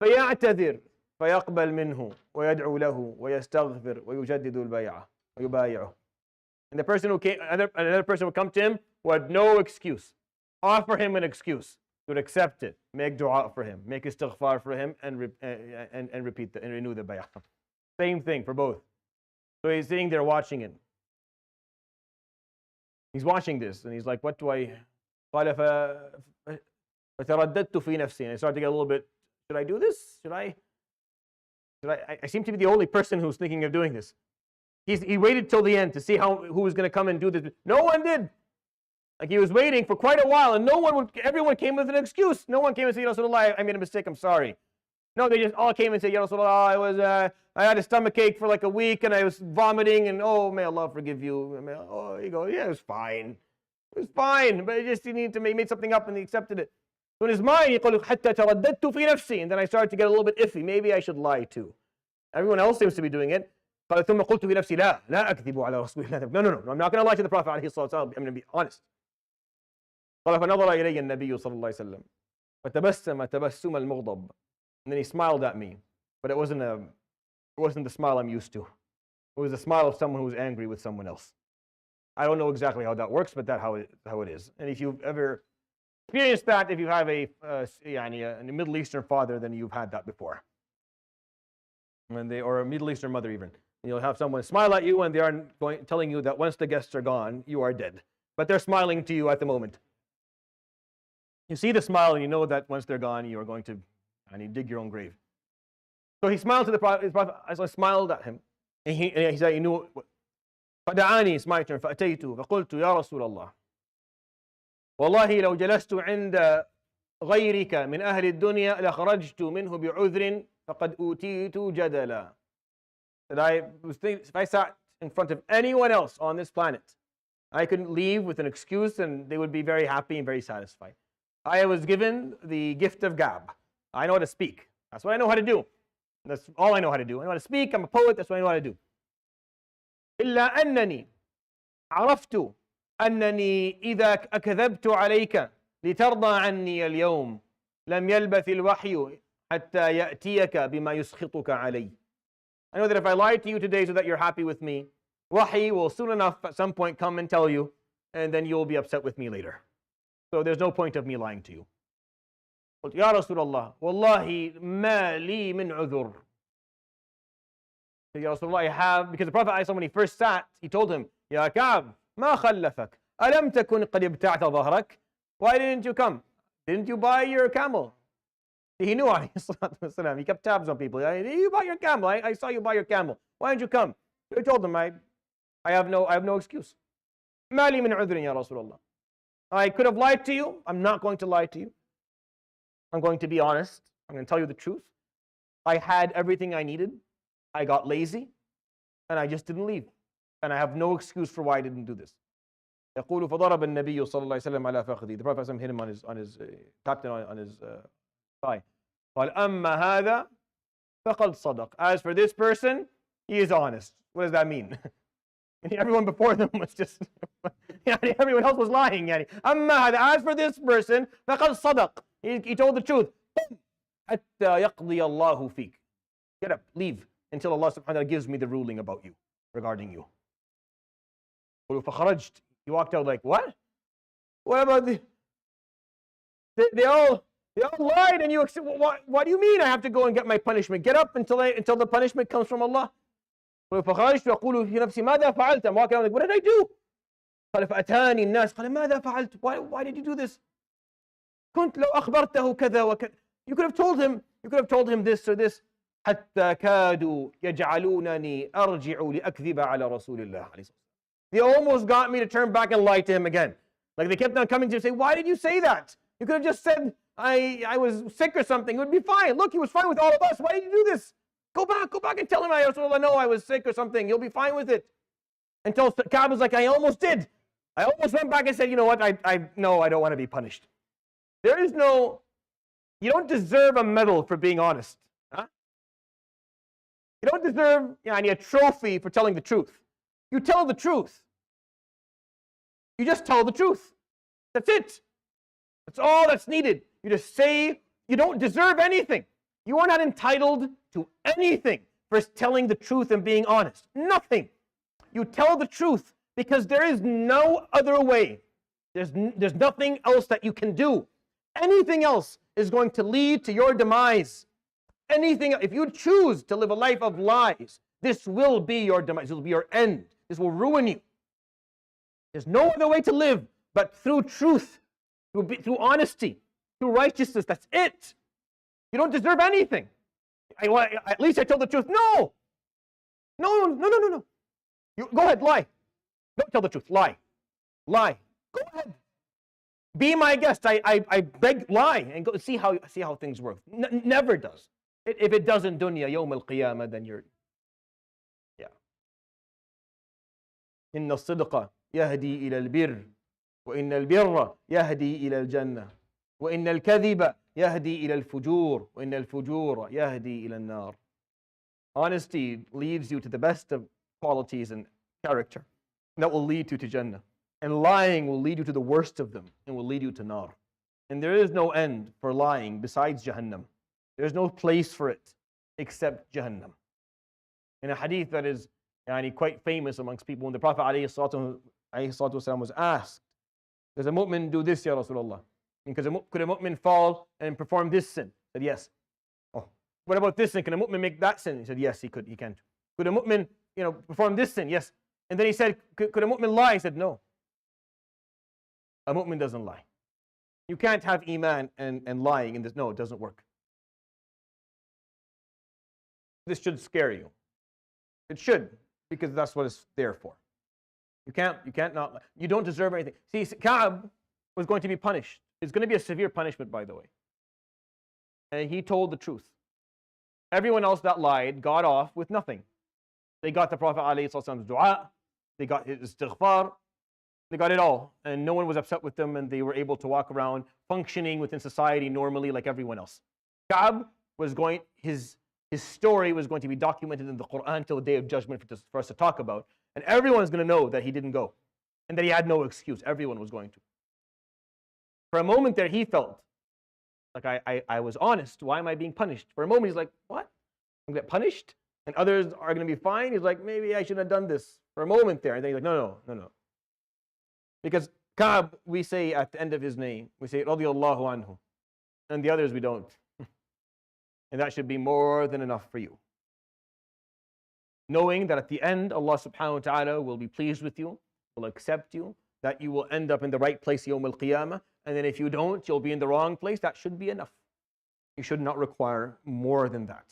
فيعتذر فيقبل منه ويدعو له ويستغفر ويجدد البيعة ويبايعه. And the person who came, another person would come to him who had no excuse. Offer him an excuse. He would accept it. Make dua for him. Make istighfar for him and repeat and renew the bay'ah. Same thing for both. So he's sitting there watching it. He's watching this and he's like, what do I... قال فترددت في نفسي. And I started to get a little bit, should I do this? I seem to be the only person who's thinking of doing this. He waited till the end to see who was going to come and do this. No one did. Like he was waiting for quite a while and everyone came with an excuse. No one came and said, Ya Rasulullah, I made a mistake, I'm sorry. No, they just all came and said, Ya Rasulullah, I had a stomach ache for like a week and I was vomiting and may Allah forgive you. You go, yeah, it was fine. It was fine, but he made something up and he accepted it. So in his mind, يقول حتى ترددت في نفسي, and then I started to get a little bit iffy. Maybe I should lie too. Everyone else seems to be doing it. قال ثم قلت في نفسي لا أكذب على رسول الله. No, I'm not going to lie to the Prophet عليه الصلاة والسلام. I'm going to be honest. قال فنظر إلي النبي صلى الله عليه وسلم فتبسم تبسم المغضب. And then he smiled at me, but it wasn't the smile I'm used to. It was the smile of someone who was angry with someone else. I don't know exactly how that works, but that's how it is. And if you've ever experienced that, if you have a Middle Eastern father, then you've had that before. Or a Middle Eastern mother even. You'll have someone smile at you when they are telling you that once the guests are gone, you are dead. But they're smiling to you at the moment. You see the smile and you know that once they're gone, you are going to dig your own grave. So he smiled to the Prophet. I smiled at him. And he said, you know, فدعاني, it's my turn, فأتيته فقلت يا رسول الله والله لو جلست عند غيرك من أهل الدنيا لخرجت منه بعذر فقد أوتيت جدلا. That if I sat in front of anyone else on this planet, I could leave with an excuse and they would be very happy and very satisfied. I was given the gift of gab. I know how to speak. That's what I know how to do. That's all I know how to do. I know how to speak. I'm a poet. That's what I know how to do. إلا أنني عرفت أنني إذا أكذبت عليك لترضى عني اليوم لم يلبث الوحي حتى يأتيك بما يسخطك علي. I know that if I lie to you today so that you're happy with me, Wahi will soon enough at some point come and tell you, and then you'll be upset with me later. So there's no point of me lying to you. قلت يا رسول الله والله ما لي من عذر. Ya Rasulullah, I have, because the Prophet when he first sat, he told him, Ya Ka'b, ما خلفك ألم تكن قد ابتعت ظهرك? Why didn't you come? Didn't you buy your camel? He knew, he kept tabs on people. You buy your camel. I saw you buy your camel. Why didn't you come? He told him, I have no excuse. ما لي من عذر يا رسول الله. I could have lied to you. I'm not going to lie to you. I'm going to be honest. I'm going to tell you the truth. I had everything I needed. I got lazy, and I just didn't leave. And I have no excuse for why I didn't do this. يقول فضرب النبي صلى الله عليه وسلم على فخذه. The Prophet hit him on his tapped on his thigh. قال أما هذا فقد صدق. As for this person, he is honest. What does that mean? Everyone before them was just everyone else was lying. أما هذا, as for this person, فقد صدق. He told the truth. حتى يقضي الله فيك. Get up, leave, until Allah subhanahu wa ta'ala gives me the ruling about you, regarding you. فخرجت. He walked out like, what? What about they all lied and you accept, what do you mean I have to go and get my punishment? Get up until the punishment comes from Allah. فخرجت وأقول في نفسي ماذا فعلت? I'm walking out like, what did I do? قال فأتاني الناس قال ماذا فعلت? Why did you do this? كنت لو أخبرته كذا وكذا. You could have told him this or this. حتى كادوا يجعلونني أرجع لأكذب على رسول الله عليه الصلاة. They almost got me to turn back and lie to him again. Like they kept on coming to say, why did you say that? You could have just said, I was sick or something. It would be fine. Look, he was fine with all of us. Why did you do this? Go back and tell him, I know I was sick or something. You'll be fine with it. Until Ka'b was like, I almost did. I almost went back and said, you know what? No, I don't want to be punished. You don't deserve a medal for being honest. Huh? You don't deserve a trophy for telling the truth. You tell the truth. You just tell the truth. That's it. That's all that's needed. You just say you don't deserve anything. You are not entitled to anything for telling the truth and being honest. Nothing. You tell the truth because there is no other way. There's nothing else that you can do. Anything else is going to lead to your demise. If you choose to live a life of lies, this will be your demise. This will be your end. This will ruin you. There's no other way to live but through truth, through honesty, through righteousness. That's it. You don't deserve anything. At least I told the truth. No. You go ahead, lie. Don't tell the truth. Lie. Go ahead. Be my guest. I beg, lie, and go see how things work. Never does. If it doesn't dunya yawm al-qiyamah, then you're. إن الصدق يهدي إلى البر وإن البر يهدي إلى الجنة وإن الكذب يهدي إلى الفجور وإن الفجور يهدي إلى النار. Honesty leads you to the best of qualities and character. And that will lead you to Jannah. And lying will lead you to the worst of them and will lead you to Nar. And there is no end for lying besides Jahannam. There is no place for it except Jahannam. In a hadith that is and quite famous amongst people. When the Prophet ﷺ was asked, does a mu'min do this, Ya Rasulullah? Because could a mu'min fall and perform this sin? He said, yes. Oh, what about this sin? Can a mu'min make that sin? He said, yes, he can. Could a mu'min, perform this sin? Yes. And then he said, could a mu'min lie? He said, no. A mu'min doesn't lie. You can't have iman and lying in this. No, it doesn't work. This should scare you. It should, because that's what it's there for. You can't not lie. You don't deserve anything. See, Ka'b was going to be punished. It's going to be a severe punishment, by the way. And he told the truth. Everyone else that lied got off with nothing. They got the Prophet ﷺ's dua, they got his istighfar, they got it all. And no one was upset with them, and they were able to walk around functioning within society normally like everyone else. Ka'b was going, his story was going to be documented in the Quran till the Day of Judgment for us to talk about. And everyone's going to know that he didn't go and that he had no excuse. Everyone was going to. For a moment there, he felt like, I was honest. Why am I being punished? For a moment, he's like, what? I'm going to get punished? And others are going to be fine? He's like, maybe I shouldn't have done this. For a moment there. And then he's like, no. Because Ka'b, we say at the end of his name, we say, radiyallahu anhu. And the others, we don't. And that should be more than enough for you. Knowing that at the end, Allah subhanahu wa ta'ala will be pleased with you, will accept you, that you will end up in the right place yawm al-qiyamah. And then if you don't, you'll be in the wrong place. That should be enough. You should not require more than that.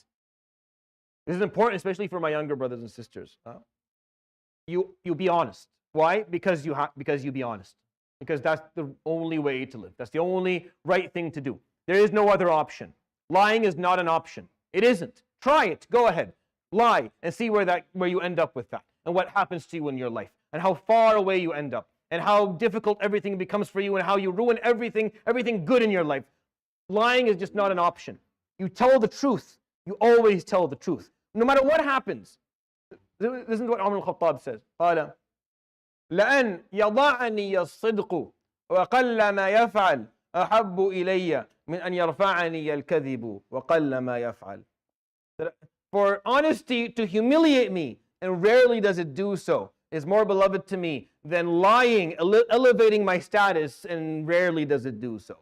This is important, especially for my younger brothers and sisters. You be honest. Why? Because you be honest. Because that's the only way to live. That's the only right thing to do. There is no other option. Lying is not an option. It isn't. Try it. Go ahead. Lie and see where you end up with that, and what happens to you in your life, and how far away you end up, and how difficult everything becomes for you, and how you ruin everything good in your life. Lying is just not an option. You tell the truth. You always tell the truth, no matter what happens. Listen to what Umar al-Khattab says. قال لأن يضعني الصدق وقل ما يفعل أحب إلي من أن يرفعني الكذب وقل ما يفعل. For honesty to humiliate me, and rarely does it do so, is more beloved to me than lying, elevating my status, and rarely does it do so.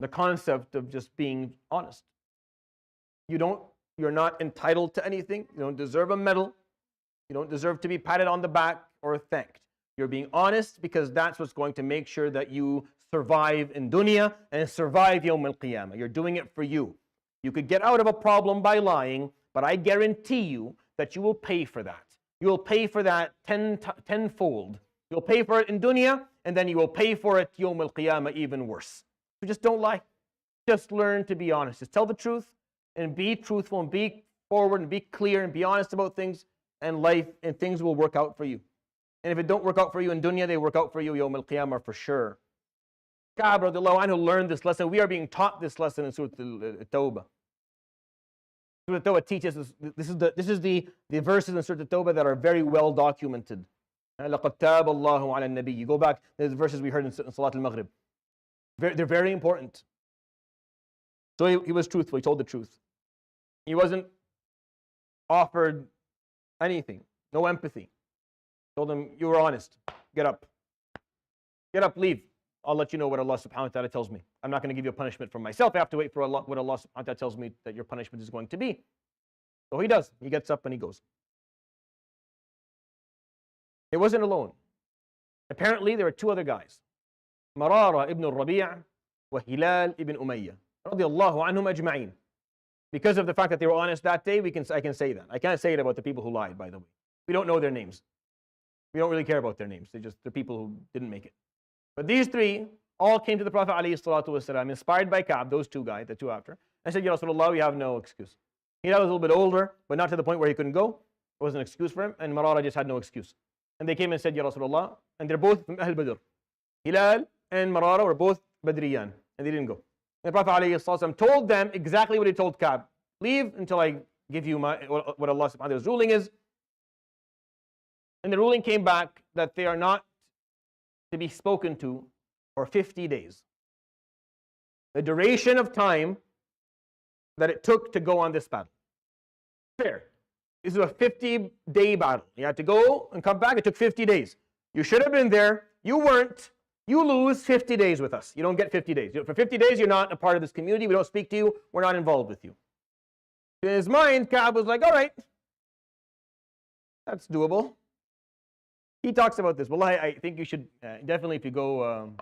The concept of just being honest. You're not entitled to anything. You don't deserve a medal. You don't deserve to be patted on the back or thanked. You're being honest because that's what's going to make sure that you survive in dunya and survive yawm al-qiyamah. You're doing it for you. You could get out of a problem by lying, but I guarantee you that you will pay for that. You will pay for that tenfold. You'll pay for it in dunya, and then you will pay for it yawm al-qiyamah even worse. So just don't lie. Just learn to be honest. Just tell the truth and be truthful and be forward and be clear and be honest about things and life, and things will work out for you. And if it don't work out for you in dunya, they work out for you yawm al-qiyamah for sure. Ka'b radiallahu anhu learned this lesson. We are being taught this lesson in Surah Al-Tawbah. Surah Al-Tawbah teaches us, this is the verses in Surah Al-Tawbah that are very well documented. لَقَدْ تَابَ اللَّهُ عَلَى النَّبِيِّ. You go back, there's verses we heard in Salat al-Maghrib. They're very important. So he was truthful, he told the truth. He wasn't offered anything, no empathy. Told him, you were honest, get up. Get up, leave. I'll let you know what Allah subhanahu wa ta'ala tells me. I'm not going to give you a punishment for myself. I have to wait for Allah, what Allah subhanahu wa ta'ala tells me that your punishment is going to be. So he does. He gets up and he goes. He wasn't alone. Apparently, there were two other guys. Marara ibn al-Rabi' wa Hilal ibn Umayyah. Radiyallahu anhum ajma'in. Because of the fact that they were honest that day, I can say that. I can't say it about the people who lied, by the way. We don't know their names. We don't really care about their names. They're people who didn't make it. But these three all came to the Prophet ﷺ, inspired by Ka'b, those two guys, the two after, and said, Ya Rasulullah, we have no excuse. Hilal was a little bit older, but not to the point where he couldn't go. It wasn't an excuse for him, and Marara just had no excuse. And they came and said, Ya Rasulullah, and they're both from Ahl Badr. Hilal and Marara were both Badriyan, and they didn't go. And the Prophet ﷺ told them exactly what he told Ka'b. Leave until I give you what Allah subhanahu wa ta'ala's ruling is. And the ruling came back that they are not to be spoken to for 50 days. The duration of time that it took to go on this battle. Fair. this is a 50-day battle. You had to go and come back. It took 50 days. You should have been there. You weren't. You lose 50 days with us. You don't get 50 days. For 50 days, you're not a part of this community. We don't speak to you. We're not involved with you. In his mind, Ka'b was like, all right, that's doable. He talks about this. Well, I think you should definitely, if you go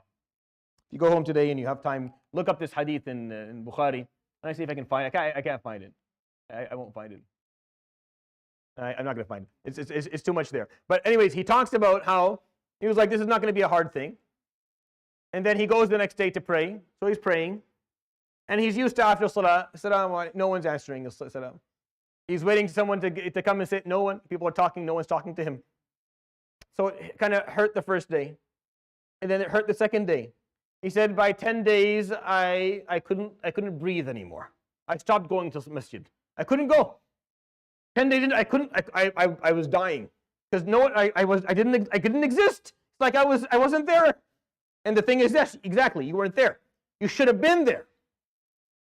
home today and you have time, look up this hadith in Bukhari. And I see if I can find it. I can't find it. I won't find it. I'm not going to find it. It's too much there. But anyways, he talks about how he was like, this is not going to be a hard thing. And then he goes the next day to pray. So he's praying. And he's used to after salah, no one's answering salam. He's waiting for someone to come and sit. No one. People are talking. No one's talking to him. So it kind of hurt the first day. And then it hurt the second day. He said, by 10 days, I couldn't breathe anymore. I stopped going to masjid. I couldn't go. 10 days in, I was dying. Because I didn't exist. It's like I wasn't there. And the thing is this, exactly, you weren't there. You should have been there.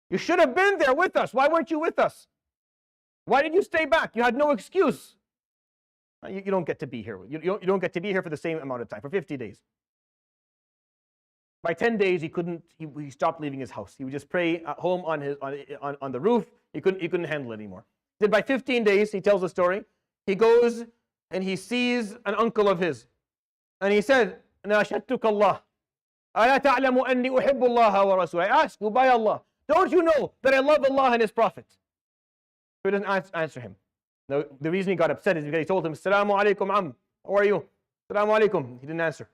You should have been there with us. Why weren't you with us? Why did you stay back? You had no excuse. You don't get to be here. You don't get to be here for the same amount of time, for 50 days. By 10 days, he stopped leaving his house. He would just pray at home on the roof. He couldn't handle it anymore. Then by 15 days, he tells the story, he goes and he sees an uncle of his. And he said, ناشدتك الله. ألا تعلم أني أحب الله ورسوله. I ask you by Allah, don't you know that I love Allah and His Prophet? So he doesn't answer him. Now, the reason he got upset is because he told him, Assalamu alaikum am. How are you? Assalamu alaikum. He didn't answer.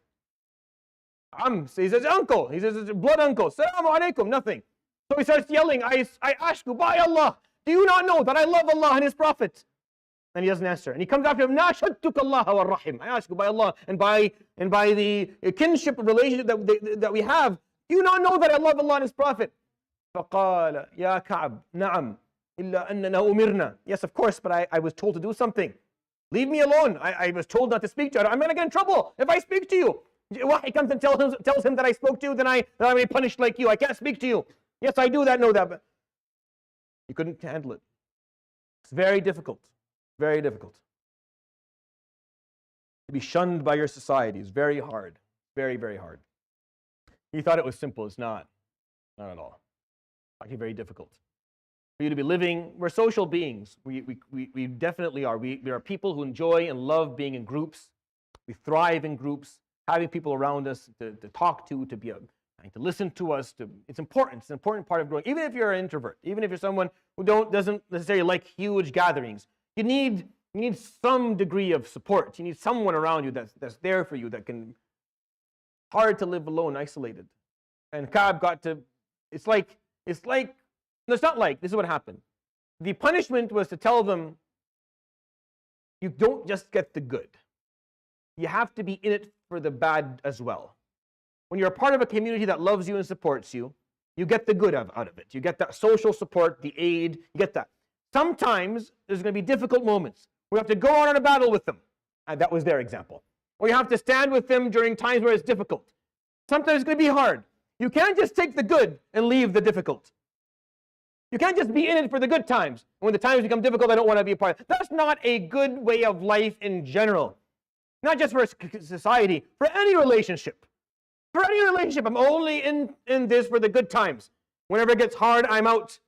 So he says, uncle. He says, blood uncle. Assalamu alaikum. Nothing. So he starts yelling, I ask you by Allah, do you not know that I love Allah and His Prophet? And he doesn't answer. And he comes after him, ناشدتك الله والرحم. I ask you by Allah and by the kinship relationship that we have, do you not know that I love Allah and His Prophet? فقال يا كعب نعم إلا أننا أمرنا. Yes, of course, but I was told to do something. Leave me alone. I was told not to speak to you. I'm going to get in trouble if I speak to you. He comes and tells him that I spoke to you, then I'm going to be punished like you. I can't speak to you. Yes, I do that, know that, but you couldn't handle it. It's very difficult. Very difficult. To be shunned by your society is very hard. Very, very hard. He thought it was simple. It's not. Not at all. It's actually very difficult. For you to be living, we're social beings. We definitely are. We are people who enjoy and love being in groups. We thrive in groups, having people around us to talk to listen to us. It's important. It's an important part of growing. Even if you're an introvert, even if you're someone who doesn't necessarily like huge gatherings, you need some degree of support. You need someone around you that's there for you, that can. Hard to live alone, isolated. And Ka'b got to. It's like. No, it's not like. This is what happened. The punishment was to tell them, you don't just get the good. You have to be in it for the bad as well. When you're a part of a community that loves you and supports you, you get the good out of it. You get that social support, the aid, you get that. Sometimes there's going to be difficult moments. We have to go on a battle with them. And that was their example. Or you have to stand with them during times where it's difficult. Sometimes it's going to be hard. You can't just take the good and leave the difficult. You can't just be in it for the good times. When the times become difficult, I don't want to be a part of it. That's not a good way of life in general. Not just for society, for any relationship. For any relationship, I'm only in this for the good times. Whenever it gets hard, I'm out.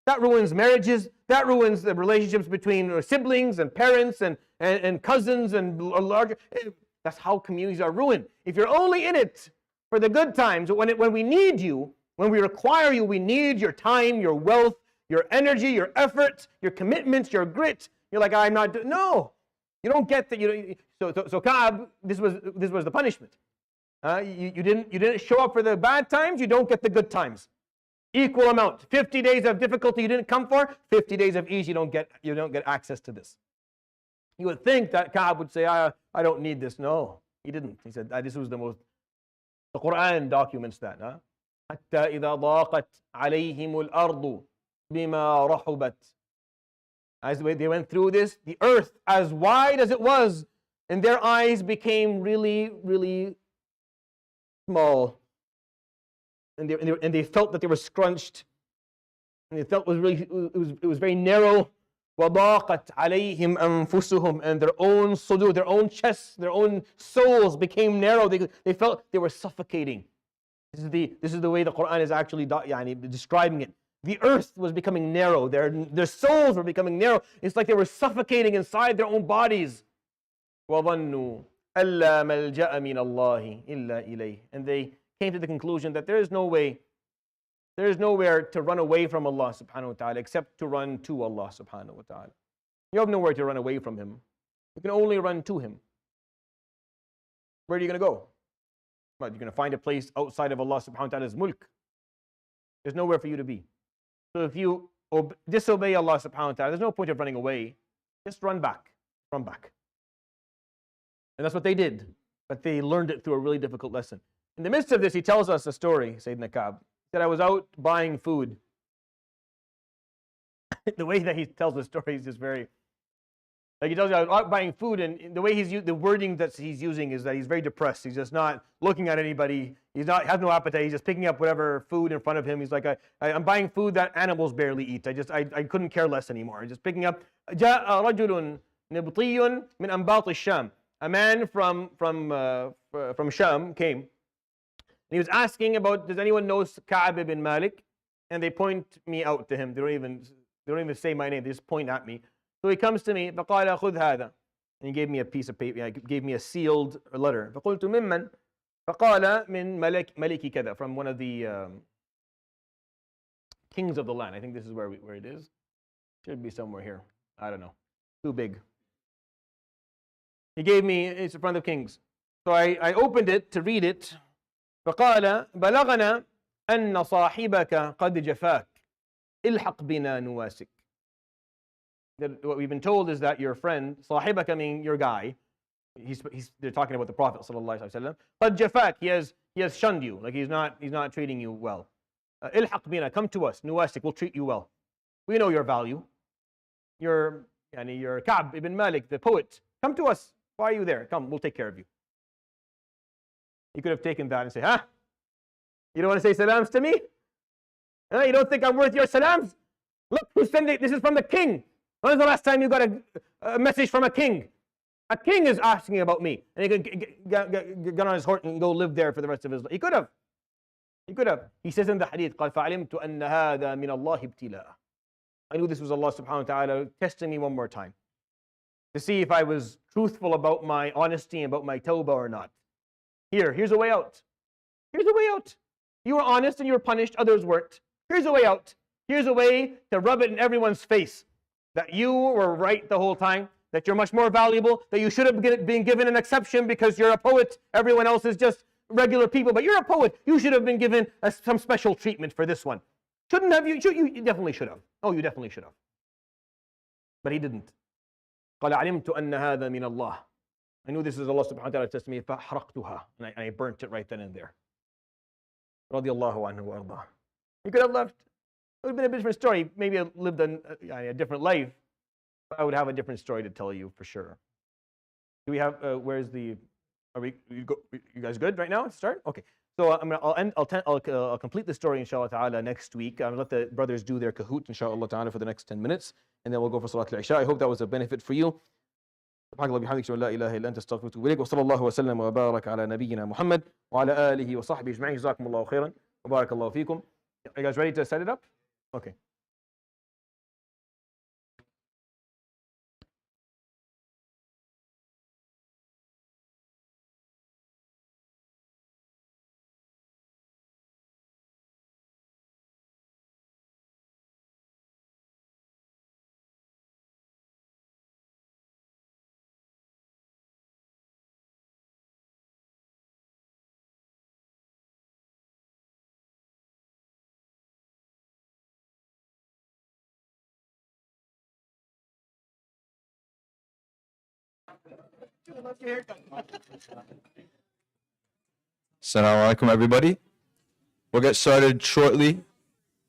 That ruins marriages. That ruins the relationships between siblings and parents and cousins and larger. That's how communities are ruined. If you're only in it for the good times, when we need you, when we require you, we need your time, your wealth, your energy, your effort, your commitments, your grit. You're like, I'm not. No, you don't get that. So Ka'b, this was the punishment. You didn't show up for the bad times. You don't get the good times. Equal amount. 50 days of difficulty you didn't come for. 50 days of ease you don't get access to this. You would think that Ka'b would say, I don't need this. No, he didn't. He said, this was the Quran documents that. حتى إذا ضاقت عليهم الأرض بما رحبت. As they went through this, the earth, as wide as it was, and their eyes became really, really small. And they felt that they were scrunched. And they felt it was very narrow. وَضَاقَتْ عَلَيْهِمْ أَنفُسُهُم, and their own sudur, their own chests, their own souls became narrow. They felt they were suffocating. This is the way the Quran is actually describing it. The earth was becoming narrow. Their souls were becoming narrow. It's like they were suffocating inside their own bodies. وَظَنُّوا أَلَّا مَلْجَأَ مِنَ اللَّهِ إِلَّا إِلَيْهِ, and they came to the conclusion that there is nowhere to run away from Allah subhanahu wa ta'ala except to run to Allah subhanahu wa ta'ala. You have nowhere to run away from Him. You can only run to Him. Where are you going to go? What, you're going to find a place outside of Allah subhanahu wa ta'ala's mulk? There's nowhere for you to be. So if you disobey Allah subhanahu wa ta'ala, there's no point of running away. Just run back. Run back. And that's what they did. But they learned it through a really difficult lesson. In the midst of this, he tells us a story, Sayyidina Ka'b. He said, I was out buying food. The way that he tells the story is just very... Like he tells you, I was out buying food, and the way the wording that he's using is that he's very depressed. He's just not looking at anybody. Has no appetite. He's just picking up whatever food in front of him. He's like, I'm buying food that animals barely eat. I couldn't care less anymore. Just picking up. جاء رجل نبطي من أنباط الشام. A man from Sham came. And he was asking about, does anyone know Ka'b ibn Malik? And they point me out to him. They don't even say my name. They just point at me. So he comes to me, فقال خذ هذا. And he gave me a piece of paper, he gave me a sealed letter. فقلت ممن? فقال من ملك كذا, from one of the kings of the land. I think this is where it is. Should be somewhere here. I don't know. Too big. He gave me, it's in front of kings. So I opened it to read it. فقال بلغنا أن صاحبك قد جفاك الحق بنا نواسك. What we've been told is that your friend, صاحبك, meaning your guy, they're talking about the Prophet sallallahu alaihi wasallam. قد جفاك, he has shunned you, like he's not treating you well. الحق بنا, come to us, نواسك, we'll treat you well. We know your value. You're Ka'b ibn Malik, the poet. Come to us. Why are you there? Come, we'll take care of you. He could have taken that and said, you don't want to say salams to me? You don't think I'm worth your salams? Look, who's sending, this is from the king. When was the last time you got a message from a king? A king is asking about me. And he could get on his horse and go live there for the rest of his life. He could have. He says in the hadith, قال فعلمت أن هذا من الله ابتلاء. I knew this was Allah subhanahu wa ta'ala testing me one more time, to see if I was truthful about my honesty and about my tawbah or not. Here's a way out. Here's a way out. You were honest and you were punished, others weren't. Here's a way out. Here's a way to rub it in everyone's face that you were right the whole time, that you're much more valuable, that you should have been given an exception because you're a poet. Everyone else is just regular people, but you're a poet. You should have been given some special treatment for this one. Shouldn't have you? You definitely should have. Oh, you definitely should have. But he didn't. قال علمت أن هذا من الله. I knew this is Allah subhanahu wa ta'ala testing me, فحرقتها, and I burnt it right then and there. رضي الله عنه وأرضاه. He could have left. It would have been a different story. Maybe I lived a different life. I would have a different story to tell you for sure. Do we have? Where's the? You guys good right now? Start. Okay. So I'll complete the story inshallah ta'ala next week. I'll let the brothers do their kahoot inshallah ta'ala for the next 10 minutes, and then we'll go for Salat al-Isha. I hope that was a benefit for you. سبحانك اللهم وبحمدك لا إله إلا أنت أستغفرك وأتوب إليك وصلى الله وسلم وبارك على نبينا محمد وعلى آله وصحبه أجمعين جزاكم الله خيرا وبارك الله فيكم. Are you guys ready to set it up? Okay. Assalamu alaikum, everybody. We'll get started shortly.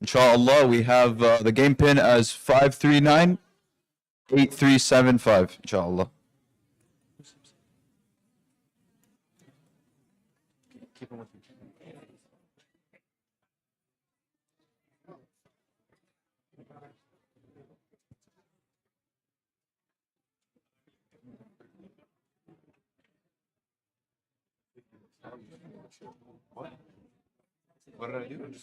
Inshallah, we have the game pin as 539-8375. Inshallah. Keep them with you. What did I do?